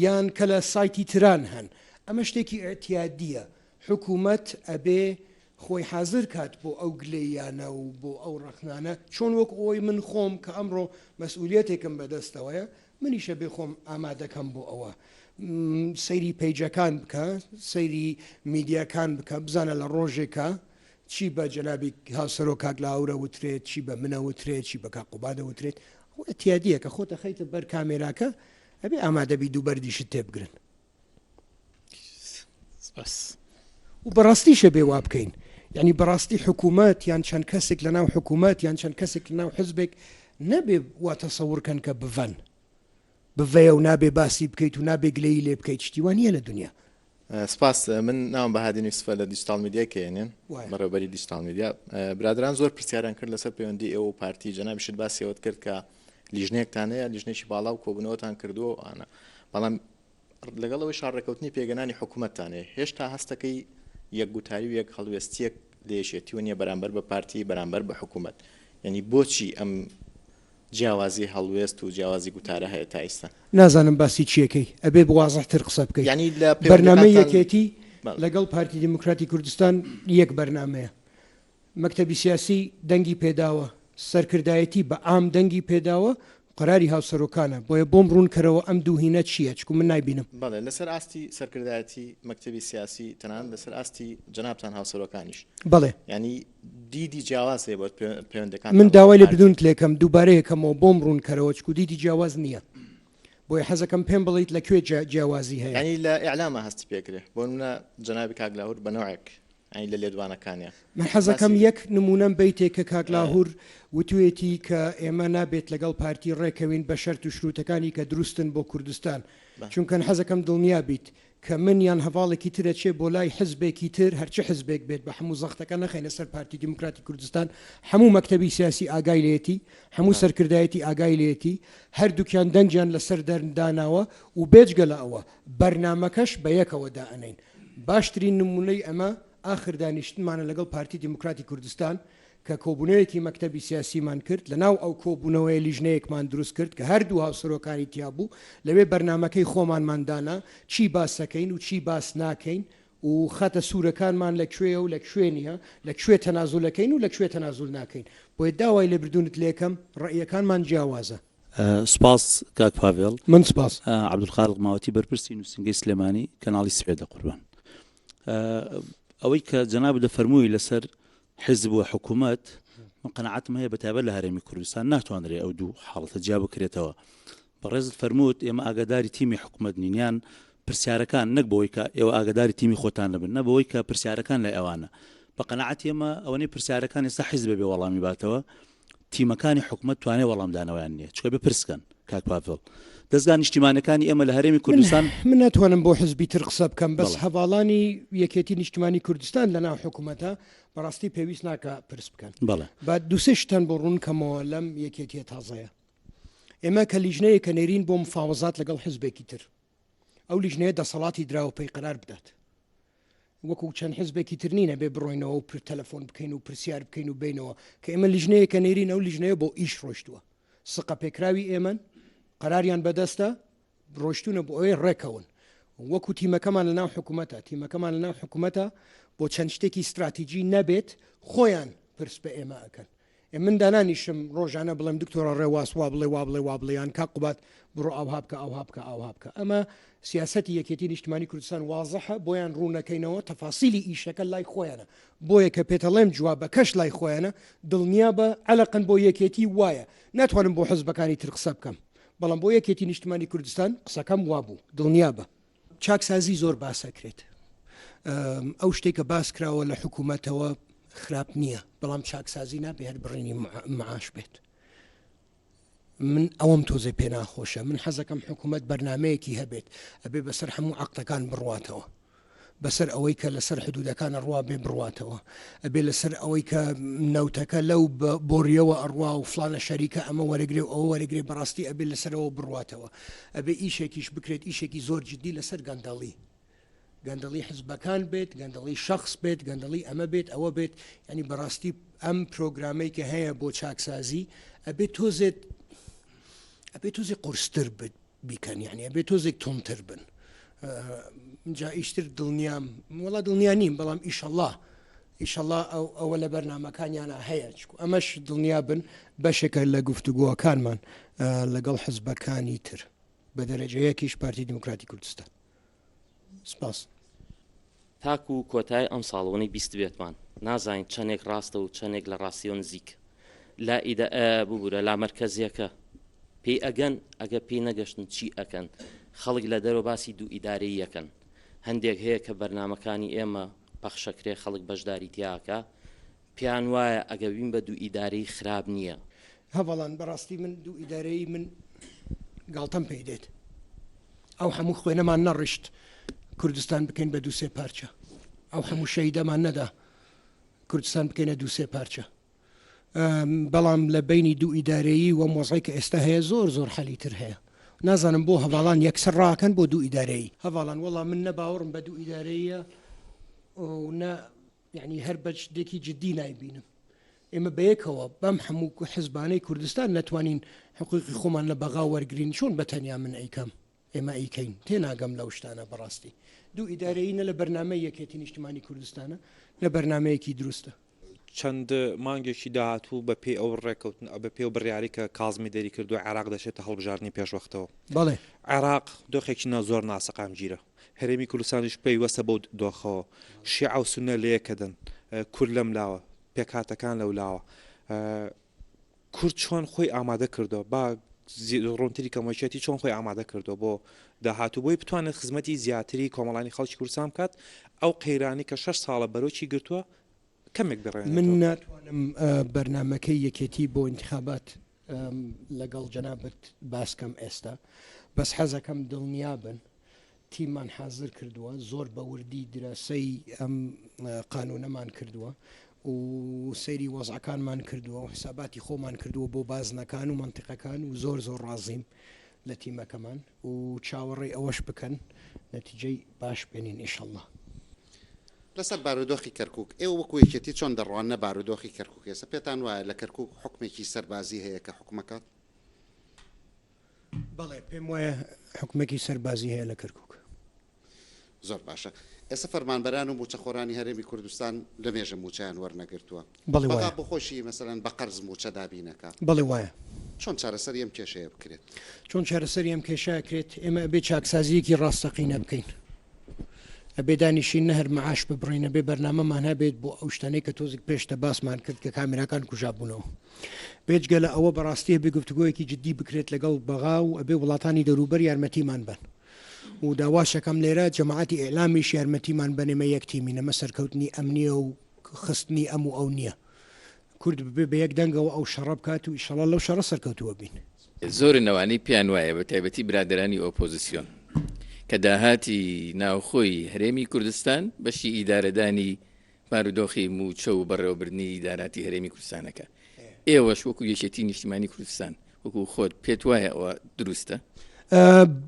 یان کە لە سایتی تران هەن ئەمە شتێکی ئەتیادیە حکوومەت ئەبێ خۆی حازر کات بۆ ئەو گلەیانە و بۆ ئەو ڕخنانە چۆن وەک ئەوی من خۆم کە ئەمڕۆ مەسئولیەتێکم بەدەستەوەیە منیشە بێ خۆم ئامادەکەم بۆ ئەوە سەیری پیجەکان بکە سەیری میدیاکان بکە بزانە لە ڕۆژێکە چی بە جەنابی هاوسەرۆ کاگلاورە وترێت چی بە منە وترێت چی بە کاقوبادە وترێت ئەتیادیە کە خۆتە خەیتە بەر کامێراکە ئەبێ ئامادەبی دوو بەردیشت تێبگرن و بەڕاستیشە بێ وا بکەین یعنی بەڕاستی حکوومەت یان چەند کەسێک لە ناو حکوومەت یان چەند کەسێک لە ناو حزبێک نەبێ وا تەسەوڕکەن کە بڤەن بڤەیە و نابێ باسی بکەیت و نابێ گلەیی لێ بکەیت شتیوانیە لە دنیا. سپاس من ناوم بەهادی نووسفە لە دیجیتال میدیا کێنێن بەڕێوەبەری دیجیتال میدیا برادران زۆر پرسیاران کرد لەسەر پەیوەندی ئێوە و پارتی جەنابیشت باسیەوەت کرد کە لیژنەیەکتان هەیە لیژنێکی باڵا و کۆبوونەوەتان کردووە ئانە بەڵام لەگەڵەوەی شارڕێکەوتنی پێگەنانی حکوومەتتانەیە هێشتا هەستەکەی یەکگوتاری و یەک هەڵوێستیەک لێشێتی نیە بەرامبەر بە پارتی بەرامبەر بە حکوومەت یعنی بۆچی ئەم جیاوازی هەڵوێست و جیاوازی گوتارە هەیە تا ئێستا نازانم باسی چیەکەی ئەبێ بوازەحتر قسە بکەیت ینی لە بەرنامەی یەکێتی لەگەڵ پارتی دیموکراتی کوردستان یەک بەرنمەیە مەکتەبی سیاسی دەنگی پێداوە سەرکردایەتی بە ئام دەنگی پێداوە قەراری هاوسەرۆکانە بۆیە بۆم ڕوونکەرەوە ئەم دووهینە چییە چکو من نایبینم بەڵێ لەسەر ئاستی سەرکردایەتی مەکتەبی سیاسی تەنان لەسەر ئاستی جەنابتان هاوسەرۆکانیش بەڵێ ینی دیدی جیاواز هەیە بۆ پەیوەندەکان من داوای لێ بدونت لێکم دووبارەیەکەمەوە بۆم ڕوونکەرەوە چکو دیدی جیاواز نییە بۆی حەزەکەم پێم بڵیت لەکوێ جیاوازی هەیە ینی لە ئیعلامە هەستی پێکرێ بۆ منە جەنابی کاگلاهور بەنەوەیەک ئەی لە لێدوانەکانیە من حەزەکەم یەک نمونەم بیتێک کە کاگلاهور وتوێتی کە ئێمە نابێت لەگەڵ پارتی ڕێکەوین بە شەرت و شروتەکانی کە دروستن بۆ کوردستان چونکە حەزەکەم دڵنیا بیت کە من یان هەواڵێکی ترە چێ بۆ لای حزبێکی تر هەرچی حزبێک بێت بە هەموو زەختەکە نەخینە سەر پارتی دیموکراتی کوردستان هەموو مەکتەبی سیاسی ئاگای لێتی هەموو سەرکردایەتی ئاگای لێتی هەردووکیان دەنگیان لەسەر دەرداناوە و بێجگە لە ئەوە بەرنامەکەش بە یەکەوە دائەنین باشترین نمونەی ئەمە آخر دانیشتنمانە لەگەڵ پارتی دیموکراتی کوردستان کە کۆبوونەوەیەکی مەکتەبی سیاسیمان کرد لەناو ئەو کۆبوونەوەی لیژنەیەکمان دروست کرد کە هەردوو هاوسەرۆکانی تیا بوو لەوێ بەرنمەکەی خۆمانماندانا چی باسەکەین و چی باس ناکەین و خەتە سوورەکانمان لەکوێ و لەکوێ نیە لەکوێ تەنازولەکەین و لەکوێ تەنازول ناکەین بۆیە داوای لێ بردونت لێکم ڕێیەکانمان جیاوازە. سپاس کاک پاڤێڵ من سپاس عەبدولخالق ماوەتی بەرپرسی نووسنگەی سلێمانی کەناڵی سوێدە قوربان ئەوەی کە جەناب دەفەرمووی لەسەر حزب و حکوومەت من قەنەعەتم هەیە بەتایبەت لە هەرێمی کوردستان ناتوانرێ ئەو دوو حاڵەتە جیا بکرێتەوە بەڕێزت فەرمووت ئێمە ئاگاداری تیمی حکوومەت نینیان پرسیارەکان نەک بەوەی کە ئێوە ئاگاداری تیمی خۆتان نەبن نە بەوەی کە پرسیارەکان لە ئێوانە بە قەنەعەت ئێمە ئەوەنەی پرسیارەکان ئێستا حیزب بێ وەڵامی باتەوە تیمەکانی حکوومەت توانێ وەڵامدانەوەیان نییە چکە بێ پرسکەن کاک پاڤێڵ دەستگا نیشتیمانەکانی ئێمە لە هەرێمی کوردستان من ناتوانم بۆ حزبی تر قسە بکەم بەس هەواڵانی یەکێتی نیشتیمانی کوردستان لە ناو حکوومەتە بەڕاستی پێویست ناکە پرس بکەن با دووسێ شتان بۆ ڕوونکەمەوە لەم یەکێتیە تازەیە ئێمە کە لیژنەیە کە نێرین بۆ مفاوەزات لەگەڵ حزبێکی تر ئەو لیژنەیە دەسەڵاتی دراوە پێی قرار بدات وەکو چەند حزبێکی تر نینە بێ بڕۆینەوە و تەلەفۆن بکەین و پرسیار بکەین و بینەوە کە ئێمە لیژنەیە کە نێرین ئەو لیژنەیە بۆ ئیش ڕۆشتووە سقە پێکراوی ئێمە قەراریان بەدەستە ڕۆشتونە بۆ ئەوەی ڕێکەون وەکو تیمەکەمان لەناو حکوومەتە تیمەکەمان لەناو حکوومەتە بۆ چەند شتێکی استراتیژی نەبێت خۆیان پرس بە ئێمە ئەەکەن من دانانیشم ڕۆژانە بڵێم دکتۆرە ڕێواس وا بڵێ وا بڵێ وا بڵێیان کا قوبات بڕۆ ئەوها بکە ئەوها بکە ئەوها بکە ئەمە سیاسەتی یەکێتی نیشتمانی کوردستان وازەحە بۆیان ڕوونەکەینەوە تەفاسیلی ئیشەکە لای خۆیانە بۆیە کە پێتەڵێم جوابەکەش لای خۆیانە دڵنیا بە عەلەقەن بۆ یەکێتی وایە ناتوانم بۆ حزبەکانی تر قسە بکەم بەڵام بۆ یەکێتی نیشتمانی کوردستان قسەکەم وابوو دڵنیا بە چاکسازی زۆر باسەکرێت ئەو شتێکە باس کراوە لە حکوومەتەوە خراپ نییە بەڵام چاکسازی نابێ هەر بڕێنی معاش بێت من ئەوەم تۆزێ پێ ناخۆشە من حەزەکەم حکوومەت بەرنمەیەکی هەبێت ئەبێ بەسەر هەموو عەقدەکان بڕواتەوە بەسەر ئەوەی کە لەسەر حدودەکانە ڕوا بێ بڕواتەوە ئەبێ لەسەر ئەوەی کە نەوتەکە لەو بۆریەوە ئەڕوا و فلانە شەریکە ئەمە وەرەگرێ و ئەوە وەرەگرێ بەڕاستی ئەبێ لەسەرەوە بڕواتەوە ئەبێ ئیشێکیش بکرێت ئیشێکی زۆر جددی لەسەر گەندەڵی حزبەکان بێت گەندەڵی شخص بێت گەندەڵی ئەمە بێت ئەوە بێت ینی بەڕاستی ئەم پرۆگرامەی کە هەیە بۆ چاکسازی ئەبێت تۆزێک قورستر بیکەن یعنی ئەبێت تۆزێک تۆمتر بن جا ئیشتر دڵنیام وڵا دڵنیا نیم بەڵام ئیشەڵڵا ئەوە لە بەرنمەکانیانە هەیە ئەمەش دڵنیا بن بەشێکە لە گفتوگووەکانمان لەگەڵ حزبەکانی تر بە دەرەجەیەکیش پارتی دموکراتی کوردستان سپاس تاکو و کۆتای ئەم ساڵەوەی بیست بێتمان نازانین چەندێک ڕاستە و چەندێک لە ڕاستیۆ نزیک لا ئیدە ببوورە لا مەرکەزیەکە پێی ئەگەن ئەگە پێی نەگەشتن چی ئەکەن خەڵک لە دەرەوە باسی دوو ئیدارەی یەکەن هەندێک هەیە کە بەرنمەکانی ئێمە پەخشەکرێ خەڵک بەشداری تیاکە پیان وایە ئەگە بین بە دوو ئیدارەی خراپ نییە هەڤڵان بەڕاستی من دوو ئیدارەی من گاڵتەم پێی دێت ئەو هەموو خوێنەمان نەڕشت کوردستان بکەین بە دووسێ پارچە ئەو هەموو شەیدەمان نەدا کوردستان بکەینە دووسێ پارچە بەڵام لە بینی دوو ئیدارەیی و مۆزای کە ئێستا هەیە زۆر حەلی تر هەیە نازانم بۆ هەواڵان یەکسەر ڕاکەن بۆ دوو ئیدارەیی هەواڵان وەڵام من نەباوەڕم بە دوو ئیدارەیە یعنی هەر بە شتێکی جددی نایبینم ئێمە بەیەکەوە بەم هەموو حزبانەی کوردستان نەتوانین حقوقی خۆمان لە بەغا وەرگرین چۆن بەتەنیا من ئەیکەم ئێمە ئەیکەین تێناگەم لەو شتانە بەڕاستی دوو ئیدارەیی نە لە بەرنامەی یەکێتی نیشتمانی کوردستانە لە بەرنمەیەکی دروستە چەند مانگێکی داهاتوو بە پێی ئەو ڕێکەوتن بە پێ و بڕیاری کە کازمی دەری کردو عێراق دەچێتە هەڵبژاردننی پێشوەختەوە بەڵێ عێراق دۆخێکی زۆر ناسەقام گیرە هەرێمی کوردستانیش پێی وەسە بەو دۆخەوە شیعە و سونە لە یەکەدەن کورد لەم لاوە پێکهاتەکان لەو لاوە کورد چۆن خۆی ئامادە کردەوە با ڕۆنتری کەمەچێتی چۆن خۆی ئامادە کردەوە بۆ داهاتوو بۆی بتوانێت خزمەتی زیاتری کۆمەڵانی خەڵکی کوردستان بکات ئەو قەیرانی کە 6 ساڵە بەرۆکی گرتووە کەمێک بڕێن من ناتوانم بەرنمەکەی یەکێتی بۆ انتخابات لەگەڵ جەنابەت باسکەم ئێستا بەس حەزەکەم دڵنیا بن تیممان حاضر کردووە زۆر بە وردی دراسەی ئەم قانونەمان کردووە و سەیری وەزعەکانمان کردووە و حساباتی خۆمان کردووە بۆ بازنەکان و منتیقەکان و زۆر ڕازیم لە تیمەکەمان و چاوەڕێی ئەوەش بکەن نەتیجەی باش بێنین ئینشەڵڵا لەسەر بارودۆخی کەرکووک ئێوە وەکو یەکێتی چۆن دەڕوانە بارودۆخی کەرکووک ێستا پێتان وایە لە کەرکووک حکومێکی سەربازی هەیە کە حکومەکات بەڵێ پێم وایە حکومێکی سەربازی هەیە لە کەرکووک زۆر باشە ئێستا فەرمانبەران و موچەخۆرانی هەرێمی کوردستان لە مێژە موچیان وەرنەگرتووە بەڵا بخۆشی مەسەرەن بە قەرز موچە دابینەکە بەڵێ وایە چۆن چارەسەری ئەم کێشەیە بکرێت چۆن چارەسەری ئەم کێشەیە کرێت ئێمە ئەبێ چاکسازیەکی ڕاستەقینە بکەین ئەبێ دانیشین نەهر مەعاش ببڕینە بێ بەرنامەمان هەبێت بۆ ئەو شتانەی کە تۆزێک پێشتە باسمان کرد کە کامێراکان کوژابوونەوە بێجگە لە ئەوە بەڕاستی بێ گفتوگۆیەکی جددی بکرێت لەگەڵ بەغا و ئەبێ وڵاتانی دەوروبەر یارمەتیمان بن و داواشەکەم لێرە جەماعەتی ئێعلامیش یارمەتیمان بنێمە یەک تیمینەمە سەرکەوتنی ئەمنیە و خستنی ئەم و ئەو نییە کورد ببێ بە یەک دەنگەوە ئەو شەڕە بکات و ئیشەڵا لەو شەڕە سەرکەوتووە بین زۆر نەوانی پیان وایە بە تایبەتی برادرانی ئۆپۆزیسیۆن کە داهاتی ناوخۆی هەرێمی کوردستان بەشی ئیدارەدانی بارودۆخی موچە و بەڕێوەبردننی ئیداراتی هەرێمی کوردستانەکە ئێوەش وەکو یەکێتی نیشتیمانی کوردستان وەکو خۆت پێت وایە ئەوە دروستە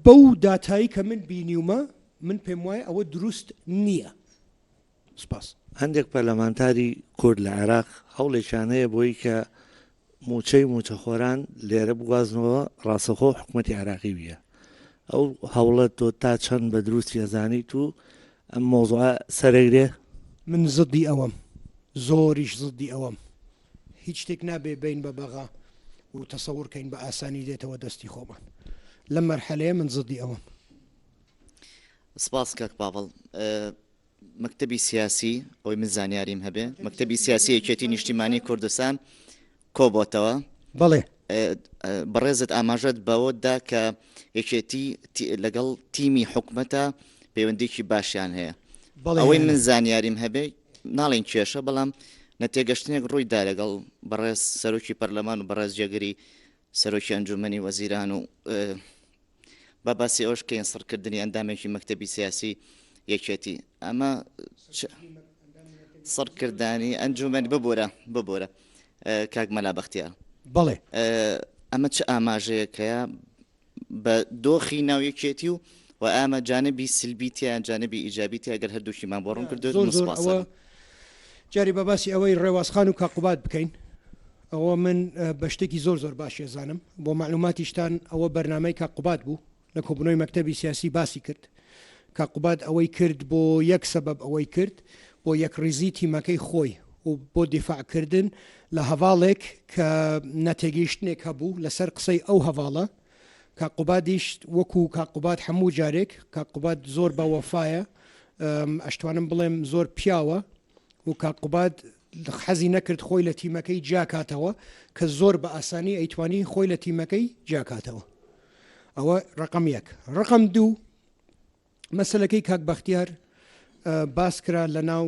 بەو داتایی کە من بینیومە من پێم وایە ئەوە دروست نییە سپاس هەندێک پەرلەمانتاری کورد لە عێراق هەوڵێکیانەیە بۆی کە موچەی موچەخۆران لێرە بگوازنەوە ڕاستەخۆ حکوومەتی عێراقی ویە ئەو هەوڵەت تۆ تا چەند بە دروستی ئەزانیت و ئەم مۆزوع سەرەگرێ من زدی ئەوەم زۆریش زدی ئەوەم هیچ شتێک نابێ بین بە بەغا و تەسەورکەین بە ئاسانی دێتەوە دەستی خۆمان لەم مەرحەلەیە من زدی ئەوەم. سپاس کاک باوەڵ. مەکتەبی سیاسی ئەوی من زانیاریم هەبێ مەکتەبی سیاسی یەکێتی نیشتیمانی کوردستان کۆبۆتەوە بەڵێ بەڕێزت ئاماژەت بەوەدا کە یەکێتی لەگەڵ تیمی حکومەتە پەیوەندێکی باشیان هەیە ئەوەی من زانیاریم هەبێ ناڵێن کێشە بەڵام نەتێگەشتنێک ڕوویدا لەگەڵ بەڕێز سەرۆکی پەرلەمان و بەڕێز جێگەری سەرۆکی ئەنجومەنی وەزیران و بە باسی ئەوش کەین سڕکردنی ئەندامێکی مەکتەبی سیاسی یەکێتی ئەمە سڕکردانی ئەنجومەنی ببۆرە کاک مەلا بەختیار بەڵێ ئەمە چه ئاماژەیەکەیە بە دۆخی ناو یەکێتی و ئامە جانبی سلبیتیان جانبی ئیجابیتی ئەگەر هەردووشیمان بۆ ڕوون کردو جاری بە باسی ئەوەی ڕێوازخان و کاقوبات بکەین ئەوە من بە شتێکی زۆر باش ێزانم بۆ معلوماتیشتان ئەوە بەرنامەی کاقوبات بوو لە کۆبنەوەی مەکتەبی سیاسی باسی کرد کاقوبات ئەوەی کرد بۆ یەک سەبەب ئەوەی کرد بۆ یەک ڕیزی تیمەکەی خۆی و بۆ دیفاعکردن لە هەواڵێک کە نەتێگەیشتنێک هەبوو لەسەر قسەی ئەو هەواڵە کاقوباتیش وەکو کاقوبات هەموو جارێک کاقوبات زۆر بە وەفایە ئەشتوانم بڵێم زۆر پیاوە و کاقوبات حەزی نەکرد خۆی لە تیمەکەی جاکاتەوە کە زۆر بە ئاسانی ئەیتوانی خۆی لە تیمەکەی جاکاتەوە ئەوە ڕقم یەک ڕقم دوو مەسلەکەی کاک بەختیار باس کرا لە ناو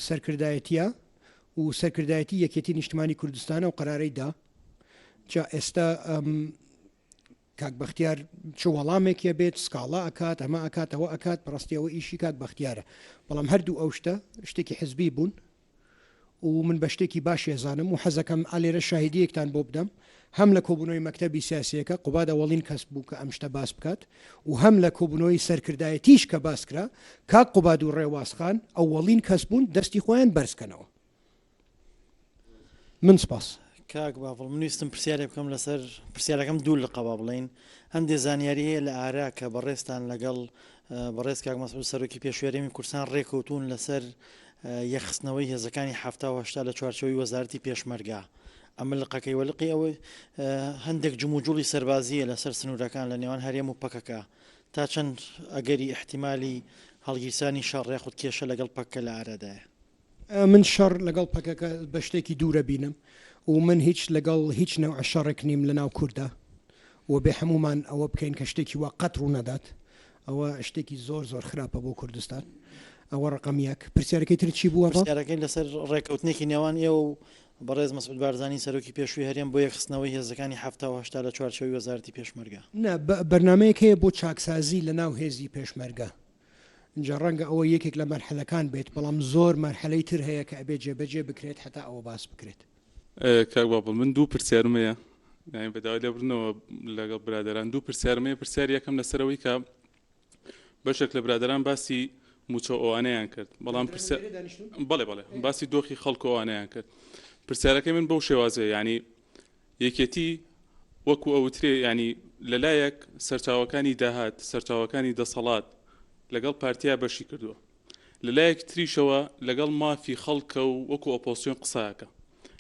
سەرکردایەتیە و سەرکردایەتی یەکێتی نیشتمانی کوردستانە و قەرارەیدا جا ئێستا کاک بەختیار چ وەڵامێکە بێت سکاڵا ئەکات ئەمە ئەکاتەوە ئەکات پڕاستیەوە ئیشی کاک بەختیارە بەڵام هەردوو ئەو شتە شتێکی حزبی بوون و من بە شتێکی باش ێزانم و حەزەکەم ئالێرە شاهدیەکتان بۆ بدەم هەم لە کۆبوونەوەی مەکتەبی سیاسیەکە قوباد ئەوەڵین کەس بوو کە ئەم شتە باس بکات و هەم لە کۆبوونەوەی سەرکردایەتیش کە باسکرا کاک قوباد و ڕێوازخان ئەوەڵین کەس بوون دەستی خۆیان بەرزکەنەوە. من سپاس. کاک باڵ منویستم پرسیارێ بکەم لەسەر پرسیارەکەم دوو لە قەبا بڵین هەندێک زانیاری هەیە لە ئارا کە بەڕێستان لەگەڵ بەڕێز کاک مەسعود سەرۆکی پێشوێرەمی کوردستان ڕێکەوتون لەسەر یەخستنەوەی هێزەکانی هەفتا و هەشتا لە چوارچەوەی وەزارەتی پێشمەرگا ئەمە لقەکەی وەلقی ئەوە هەندێک جموجوڵی سەربازیە لەسەر سنوورەکان لە نێوان هەرێم و پەکەکە تا چەند ئەگەری احتیمالی هەڵگیرسانی شەڕ ڕێخوت کێشە لەگەڵ پەکە لە ئارادایە. من شەڕ لەگەڵ پەکەکە بە شتێکی دوورە بینم و من هیچ لەگەڵ هیچ نەوع شەڕێک نیم لە ناو کووردا و بێ هەمومان ئەوە بکەین کە شتێکی وا قەت ڕوو نەدات ئەوە شتێکی زۆر خراپە بۆ کوردستان ئەوە ڕقم یەک. پرسیارەکەی تر چی بووە؟ پرسیارەکەی لەسەر ڕێکەوتنێکی نێوان ئێوە و بەڕێز مەسعود بارزانی سەرۆکی پێشووی هەرێم بۆ یەخستنەوەی هێزەکانی هەفتا و هەشتا لە چوارچەوەی وەزارەتی پێشمەرگا. نه بەرنامەیەک هەیە بۆ چاکسازی لە ناو هێزی پێشمەرگا اینجا ڕەنگە ئەوە یەکێک لە مەرحەلەکان بێت بەڵام زۆر مەرحەلەی تر هەیە کە ئەبێ جێبەجێ بکرێت هەتا ئەوە باس بکرێت. کاک باڵ من دوو پرسیارمەیە بەداوای لێبڕنەوە لەگەڵ برادران دوو پرسیارمەیە پرسیار یەکەم لەسەرەوەی کە بەشێک لە برادران باسی موچە ئەوانەیان کرد بەڵام بەڵێ باسی دۆخی خەڵکو ئەوانەیان کرد پرسیارەکەی من بەو شێوازەیە ینی یەکێتی وەکو ئەوترێ ینی لەلایەک سەرچاوەکانی داهات سەرچاوەکانی دەسەڵات لەگەڵ پارتیا بەشی کردووە لەلایەک تریشەوە لەگەڵ مافی خەڵکە و وەکو ئۆپۆسیۆن قساکە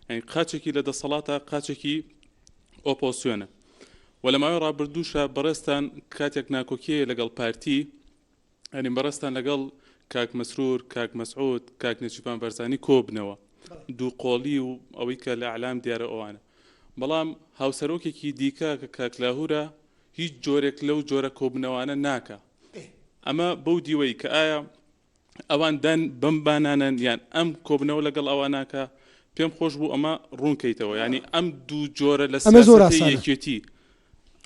ئەین قاچێکی لە دەسەڵاتە قاچێکی ئۆپۆسیۆنە و لە ماوەی ڕابردووشە بەڕێستان کاتێک ناکۆکیە لەگەڵ پارتی ئەنی بەڕێستان لەگەڵ کاک مەسرور کاک مەسعود کاک نەجیبان بەرزانی کۆبنەوە دوو قۆڵی و ئەوەی کە لە عەلام دیارە ئەوانە بەڵام هاوسەرۆکێکی دیکە کە کاک لاهورە هیچ جۆرێک لەو جۆرە کۆبنەوانە ناکە ئەمە بەو دیوەی کە ئایا ئەوان دان بەم بانانن یان ئەم کۆبنەوە لەگەڵ ئەواناکە پێم خۆش بوو ئەمە ڕوونکەیتەوە ینی ئەم دوو جۆرە لە سیاسەتی یەکێتی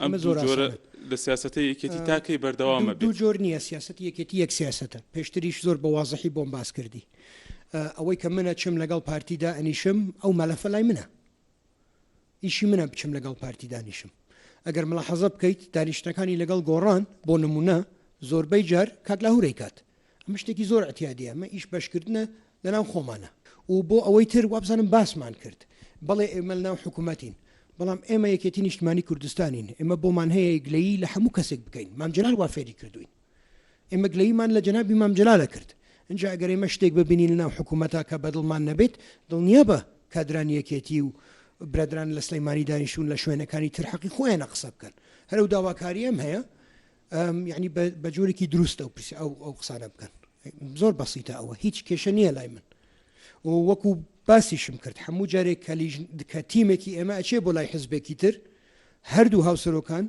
ئەم جۆرە لە سیاسەتی یەکێتی تاکەی بەردەوامە دوو جۆر نییە سیاسەتی یەکێتی یەک سیاسەتە پێشتریش زۆر بە وازەحی بۆم باس کردی ئەوەی کە منە چم لەگەڵ پارتیدا ئەنیشم ئەو مەلەفە لای منە ئیشی منە بچم لەگەڵ پارتی دانیشم ئەگەر ملاحەزە بکەیت دانیشتەکانی لەگەڵ گۆڕان بۆ نمونە زۆربەی جار کاک لاهوورەی کات ئەمە شتێکی زۆر ئەتیادیە ئەمە ئیش بەشکردنە لەناو خۆمانە و بۆ ئەوەی تر وابزانم باسمان کرد بەڵێ ئێمە لەناو حکوومەتین بەڵام ئێمە یەکێتی نیشتمانی کوردستانین ئێمە بۆمان هەیە گلەیی لە هەموو کەسێک بکەین مامجلال وا فێری کردوین ئێمە گلەیمان لە جەنابی مامجلالە کرد اینجا ئەگەر ئێمە شتێک ببینین لەناو حکوومەتا کە بەدڵمان نەبێت دڵنیا بە کادرانی یەکێتی و برادران لە سلەیمانی دانیشتون لە شوێنەکانی تر حەقی خۆیانە قسە بکەن هەرو داواکاری ئەم هەیە یعنی بە جۆرێکی دروستە و پرسی ئەو قسانە بکەن زۆر بەسیتە ئەوە هیچ کێشە نییە لای من وەکو باسیشم کرد هەموو جارێک کە تیمێکی ئێمە ئەچێ بۆ لای حزبێکی تر هەردوو هاوسەرۆکان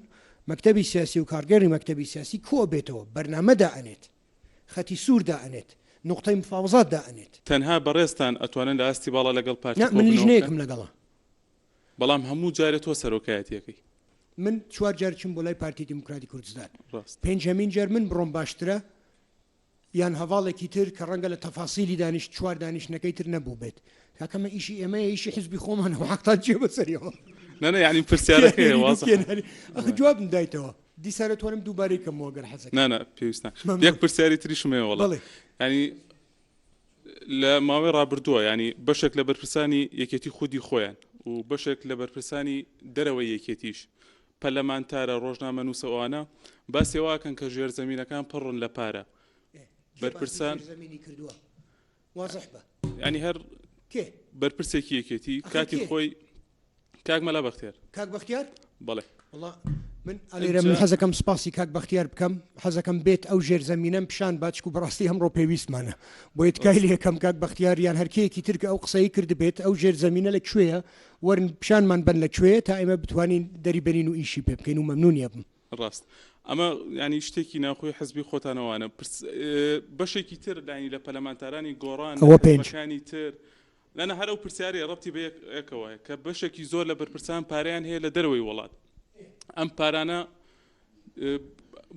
مەکتەبی سیاسی و کارگەری مەکتەبی سیاسی کۆ بێتەوە بەرنامەدا ئەنێت خەتی سووردا ئەنێت نقطەی مفاوزاتدا ئەنێت تەنها بەڕێستان ئەتوانن لە ئاستی باڵا لەگەڵ پارتی من لیژنەیەکم لەگەڵە بەڵام هەموو جارێت تۆ سەرۆکایەتیەکەی من 4 جار چم بۆ لای پارتی دموکراتی کوردستان پێنجەمین جار من بڕۆم باشترە یان هەواڵێکی تر کە ڕەنگە لە تەفاسیلی دانیش چوار دانیشتەکەی تر نەبوو بێت کاکەمە ئیشی ئێمە ئیشی حزبی خۆمان حقتان جێ بەسەریەوە نە یعنی پرسیارەکەی ئەخ جواب دایتەوە دیسارە توانم دووبارەی کەمەوە گەر حەزەکەم نە پێویستە یەک پرسیاری تریشم هەیە وەڵێ ینی لە ماوەی ڕابردووە ینی بەشێک لە بەرپرسانی یەکێتی خودی خۆیان و بەشێک لە بەرپرسانی دەرەوەی یەکێتیش پەرلەمانتارە ڕۆژنامە نووسەوانە باسێواکەن کە ژێرزەمینەکان پڕن لە پارە بەرپرسان ینی هەر بەرپرسێکی یەکێتی کاتی خۆی کاک مەلا بەختیار کاک بەختیار بەڵێ من ئەلێرە من حەزەکەم سپاسی کاک بەختیار بکەم حەزەکەم بێت ئەو ژێرزەمینەم پیشان باچک و بەڕاستی هەمڕۆ پێویستمانە بۆ یتکای لە یەکەم کاک بەختیار یان هەرکەیەکی ترکە ئەو قسەی کرد بێت ئەو ژێرزەمینە لەکوێیە وەرن پیشانمان بن لەکوێ تا ئێمە بتوانین دەری بەرین و ئیشی پێ بکەین و مەمنونیە بم ڕاست ئەمە ینی شتێکی ناخۆی حزبی خۆتانەوانە بەشێکی تر دانی لە پەرلەمانتارانی گۆڕان ئەوەکانی تر لەنە هەرو پرسیاری ڕەتی بە یەکەوە کە بەشێکی زۆر لە بەرپرسان پاریان هەیە لە دەرەوەی وڵات ئەم پارانە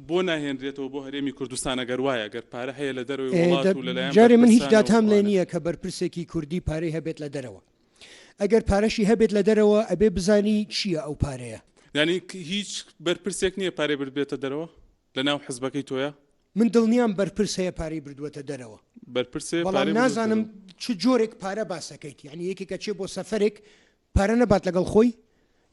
بۆ ناهێنرێتەوە بۆ هەرێمی کوردستان ئەگەر وایە گەر پارە هەیە لە دەرەوەی وڵات و لەلایەن جارێ من هیچ داتام لێ نییە کە بەرپرسێکی کوردی پارەی هەبێت لە دەرەوە ئەگەر پارەشی هەبێت لە دەرەوە ئەبێ بزانی چییە ئەو پارەیە ینی هیچ بەرپرسێک نییە پارەی بردبێتە دەرەوە لە ناو حزبەکەی تۆیە من دڵنیام بەرپرس هەیە پارەی بردووەتە دەرەوە بەرپرسێ بەڵام نازانم چ جۆرێک پارە باسەکەیت یعنی یەکێکە چێ بۆ سەفەرێک پارە نەبات لەگەڵ خۆی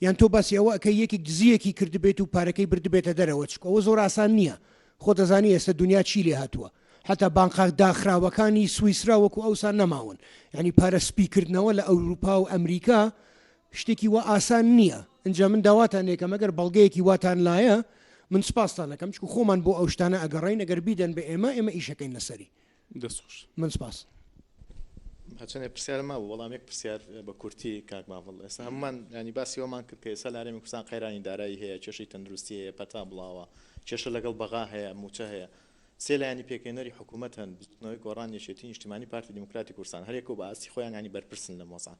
یان تۆ باسی ئەوە ئەکە یەکێک دزیەکی کردبێت و پارەکەی بردبێتە دەرەوە چکە ئەوە زۆر ئاسان نییە خۆ دەزانی ئێستا دنیا چی لێ هاتووە حتا بانقاک داخراوەکانی سوئیسرا وەکو ئەوسان نەماون ینی پارە سپیکردنەوە لە ئەوروپا و ئەمریکا شتێکی وە ئاسان نییە اینجا من داواتان لێکە مەگەر بەڵگەیەکی واتان لایە من سپاسان دەکەم چکو خۆمان بۆ ئەو شتانە ئەگەڕین ئەگەر بیدەن بە ئێمە ئیشەکەین لەسەری من سپاس هەچەندێ پرسیارە ماوە وەڵام یەک پرسیار بە کورتی کاک ماڤڵ ئێستا هەمومان ینی باسیەوەمان کرد کە ئێستا لە هەرێمی کوردستان قەیرانی دارایی هەیە کێشەی تەندروستی هەیە پەتا بڵاوە کێشە لەگەڵ بەغا هەیە موچە هەیە سێ لایانی پێکێنەری حکوومەت هەن بچنەوەی گۆڕان یەکێتی نیشتیمانی پارتی دموکراتی کوردستان هەرێک و بە ئاستی خۆیان ینی بەرپرسن لە مۆزان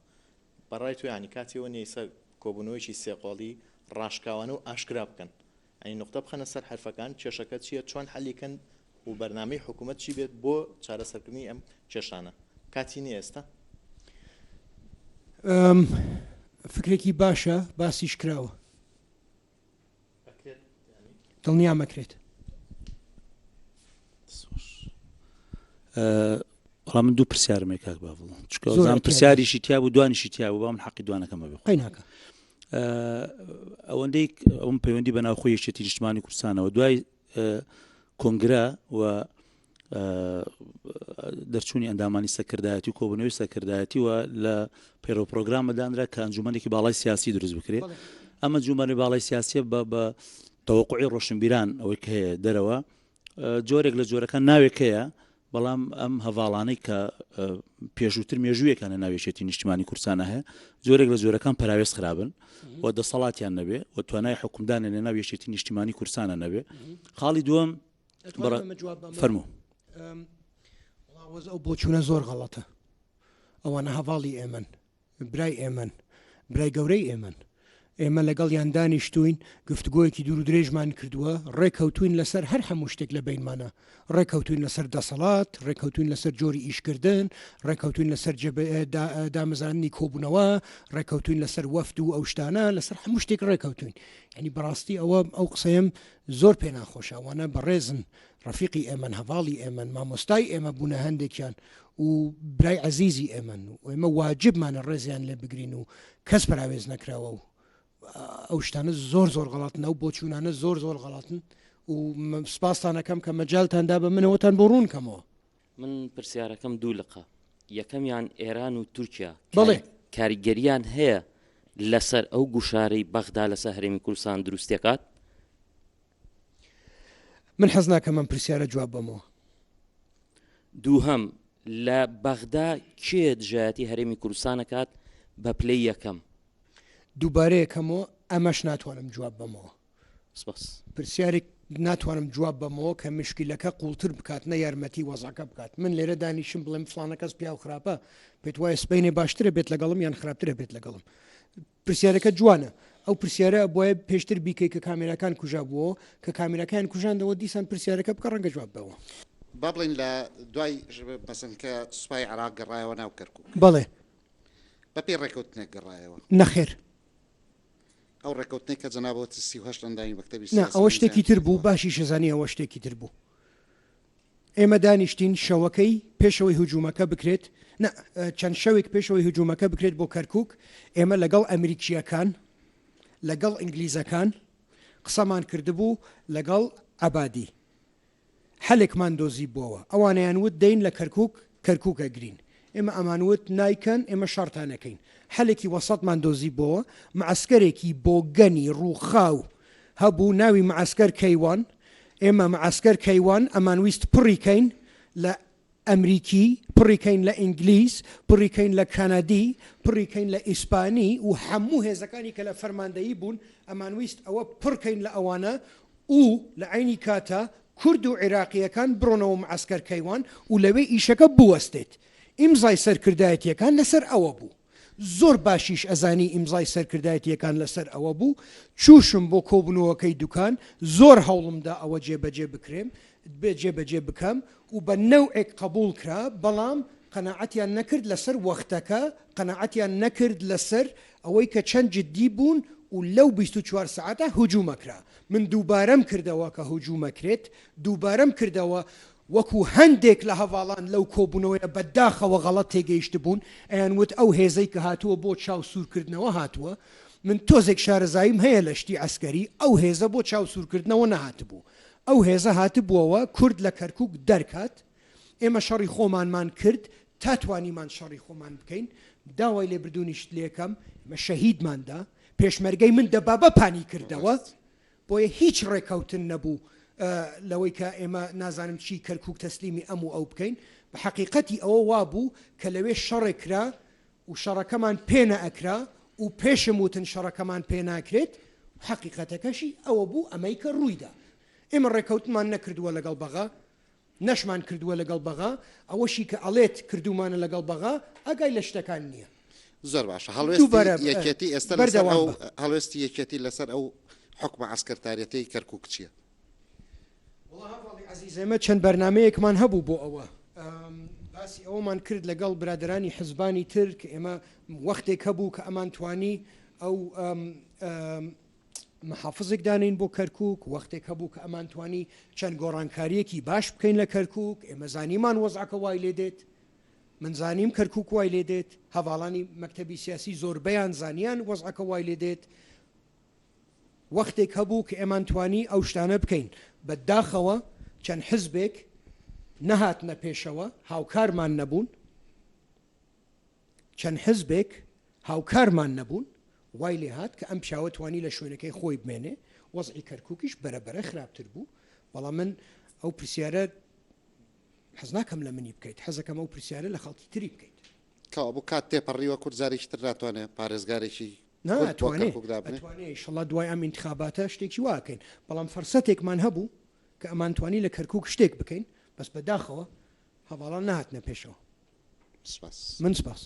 بەڕای تو ینی کاتیەوە نیە سەر کۆبوونەوەیکی سێقۆڵی ڕاشکاوانە و ئاشکرا بکەن ئەنی نقطە بخەنە سەر حرفەکان کێشەکە چییە چۆن حەلیکەن و بەرنامەی حکوومەت چی بێت بۆ چارەسەرکردنی ئەم کێشانە کاتی نیە ئێستا فکرێکی باشە باسیش کراوە دڵنیا مەکرێت بەڵام من دوو پرسیارمێ کاک باوڵ چکەزان پرسیاریشی تیا بوو دوانیشی تیا بوو با من حەقی دوانەکەمە بێ قەیناکە ئەوەندەی ئەوم پەیوەندی بە ناوخۆی یەکێتی نیشتیمانی کوردستانەوە دوای کۆنگرا و دەرچوونی ئەندامانی سەرکردایەتی و کۆبوونەوەی سەرکردایەتی و لە پەیڕۆ پرۆگرامەدانرا کە ئەنجومەنێکی باڵای سیاسی دروست بکرێت ئەمە جومەری باڵای سیاسیە بە تەوەقوعی ڕۆشنبیران ئەوەی کە هەیە دەرەوە جۆرێک لە جۆرەکان ناوێک هەیە بەڵام ئەم هەواڵانەی کە پێشووتر مێژوویەکانە ناوێشێتی نیشتیمانی کوردستانە هەیە جۆرێک لە جۆرەکان پراوێز خرابن و دەسەڵاتیان نەبێ و توانای حکومدانە لە ناوێشێتی نیشتیمانی کوردستانە نەبێ خاڵی دووەم فەرموو ئەو بۆ چوونە زۆر غەڵەتە ئەوانە هەواڵی ئێمن برای ئێمن برای گەورەی ئێمن ئێمە لەگەڵ یان دانیشتوین گفتگۆیەکی دوور و درێژمان کردووە ڕێکەوتوین لەسەر هەر هەموو شتێک لە بینمانە ڕێکەوتوین لەسەر دەسەڵات ڕێکەوتوین لەسەر جۆری ئیشکردن ڕێکەوتوین لەسەر دامەزاننی کۆبوونەوە ڕێکەوتوین لەسەر وەفد و ئەو شتانە لەسەر هەموو شتێک ڕێکەوتوین ینی بەڕاستی ئەو قسەیەم زۆر پێ ناخۆشەوانە بەڕێزن ڕەفیقی ئێمن هەواڵی ئێمن مامۆستای ئێمە بوونە هەندێکیان و برای عەزیزی ئێمن و ئێمە واجبمانە ڕێزیان لێ بگرین و کەس پراوێز نەکراوە و ئەو شتانە زۆر غەڵاتن ئەو بۆچوونانە زۆر غەڵاتن و سپاسانەکەم کە مەجالتاندا بە منەوەتان بۆ ڕوونکەمەوە. من پرسیارەکەم دوو لقە یەکەمیان ئێران و تورکیا بەڵێ کاریگەریان هەیە لەسەر ئەو گوشارەی بەغدا لەسەر هەرێمی کوردستان دروستەکات. من حەز ناکەم من پرسیارە جواب بەمەوە. دووهەم لە بەغدا کێ دژایەتی هەرێمی کوردستانەکات بە پلەی یەکەم. دووبارەیەکەمەوە ئەمەش ناتوانم جواب بەمەوە. سپاس. پرسیارێک ناتوانم جواب بەمەوە کە مشکلەکە قوڵتر بکات نە یارمەتی وەزعەکە بکات. من لێرە دانیشم بڵێم فڵانە کەس پیا و خراپە پێت وایە سبەینێ باشترە بێت لەگەڵم یان خراپترە بێت لەگەڵم. پرسیارەکە جوانە. ئەو پرسیارە بۆیە پێشتر بیکەی کە کامێرەکان کوژا بووە کە کامێرەکان کوژاندەوە دیسان پرسیارەکە بکە ڕەنگە جواب بەوە. با بڵین لە دوای مەسەنکە سوپای عراق گەڕایەوە ناو کەرکووک. بەڵێ بەپێ ڕێکەوتنێک گەڕایەوە. نەخێر. ئەو ڕێکەوتنێک کە جەنابەوە 38 ئەندامی مەکتەبی ئەوە شتێکی تر بوو باشی شەزانی ئەوە شتێکی تر بوو. ئێمە دانیشتین شەوەکەی پێشەوەی هجوومەکە بکرێت چەند شەوێک پێشەوەی هجوومەکە بکرێت بۆ کەرکووک ئێمە لەگەڵ ئەمریکیەکان لەگەڵ ئینگلیزەکان قسەمان کردبوو لەگەڵ عەبادی هەلێکمان دۆزی بووەوە ئەوانیان وت دەین لە کەرکووکە گرین ئێمە ئەمانوت نایکەن ئێمە شەڕتانەکەین هەلێکی وەسەطمان دۆزی بووە معسکەرێکی بۆ گەنی ڕووخاو هەبوو ناوی معسکەر کەیوان ئێمە معسکەر کەیوان ئەمان ویست پڕیکەین لە ئەمریکی پڕیکەین لە ئینگلیز پڕیکەین لە کەنەدی پڕیکەین لە ئیسپانی و هەموو هێزەکانی کە لە فەرماندەیی بوون ئەمان ویست ئەوە پڕکەین لە ئەوانە و لە عینی کاتە کورد و عێراقیەکان بڕۆنەوە معسکەر کەیوان و لەوێ ئیشەکە بوەستێت ئیمزای سەرکردایەتیەکان لەسەر ئەوە بوو زۆر باشیش ئەزانی ئیمزای سەرکردایەتیەکان لەسەر ئەوە بوو چوشم بۆ کۆبوونەوەکەی دوکان زۆر هەوڵمدا ئەوە جێبەجێ بکرێم جێبەجێ بکەم و بە نەوعێک قبول کرا بەڵام قەناعەتیان نەکرد لەسەر وەختەکە قەناعەتیان نەکرد لەسەر ئەوەی کە چەند جددی بوون و لەو 24 ساعتە هجوومەکرا من دووبارەم کردەوە کە هجوومەکرێت دووبارەم کردەوە وەکو هەندێک لە هەواڵان لەو کۆبوونەوەیە بەداخەوە غەڵەت تێگەیشت بوون ئەیان وت ئەو هێزەی کە هاتووە بۆ چاو سوورکردنەوە هاتووە من تۆزێک شارەزاییم هەیە لە شتی ئەسکەری ئەو هێزە بۆ چاو سوورکردنەوە نەهاتبوو ئەو هێزە هاتبووەوە کورد لە کەرکووک دەرکات ئێمە شەڕی خۆمانمان کرد تاتوانیمان شەڕی خۆمان بکەین داوای لێبردوونیشت لێکەم مە شەهیدماندا پێشمەرگەی من دەبابە پانی کردەوە بۆیە هیچ ڕێکەوتن نەبوو لەوەی کە ئێمە نازانم چی کەرکووک تەسلیمی ئەم و ئەو بکەین بە حەقیقەتی ئەوە وابوو کە لەوێ شەڕێکرا و شەڕەکەمان پێ نەئەکرا و پێشم وتن شەڕەکەمان پێ ناکرێت حەقیقەتەکەشی ئەوە بوو ئەمەی کە ڕوویدا ئێمە ڕێکەوتمان نەکردووە لەگەڵ بەغا نەشمان کردووە لەگەڵ بەغا ئەوەشی کە ئەڵێت کردومانە لەگەڵ بەغا ئەگای لە شتەکان نییە زۆر باشە هەڵوێستی یەکێتی ئێستا هەڵوێستی یەکێتی لەسەر ئەو حکومە عسکەرتارەتەی کەرکووک چییە؟ عزیزێمە چەند بەرنمەیەکمان هەبوو بۆ ئەوە باسی ئەومان کرد لەگەڵ برادرانی حزبانی تر کە ئێمە وەختێک هەبوو کە ئەمان توانی ئەو محافزێک دانین بۆ کەرکووک وەختێک هەبوو کە ئەمان توانی چەند گۆڕانکاریەکی باش بکەین لە کەرکووک ئێمە زانیمان وەزعەکە وای لێ دێت من زانیم کەرکووک وای لێ دێت هەواڵانی مەکتەبی سیاسی زۆربەیان زانیان وەزعەکە وای لێ دێت وەختێک هەبوو کە ئێمان توانی ئەو شتانە بکەین بەداخەوە چەند حزبێک نەهاتنە پێشەوە هاوکارمان نەبوون چەند حزبێک هاوکارمان نەبوون وای لێ هات کە ئەم پیاوە توانی لە شوێنەکەی خۆی بمێنێ وەزعی کەرکووکیش بەرەبەرە خراپتر بوو بەڵام من ئەو پرسیارە حەز ناکەم لە منی بکەیت حەزەکەم ئەو پرسیارە لە خەڵکی تری بکەیت کەوا بوو کات تێپەڕیوە کورزارێکی تر ناتوانێت پارێزگارێکی ناتوانێت ئینشەڵا دوای ئەم انتخاباتە شتێکی واکەین بەڵام فەرسەتێکمان هەبوو کە ئەمان توانی لە کەرکووک شتێک بکەین بەس بەداخەوە هەواڵان نهاتنە پێشەوە من سپاس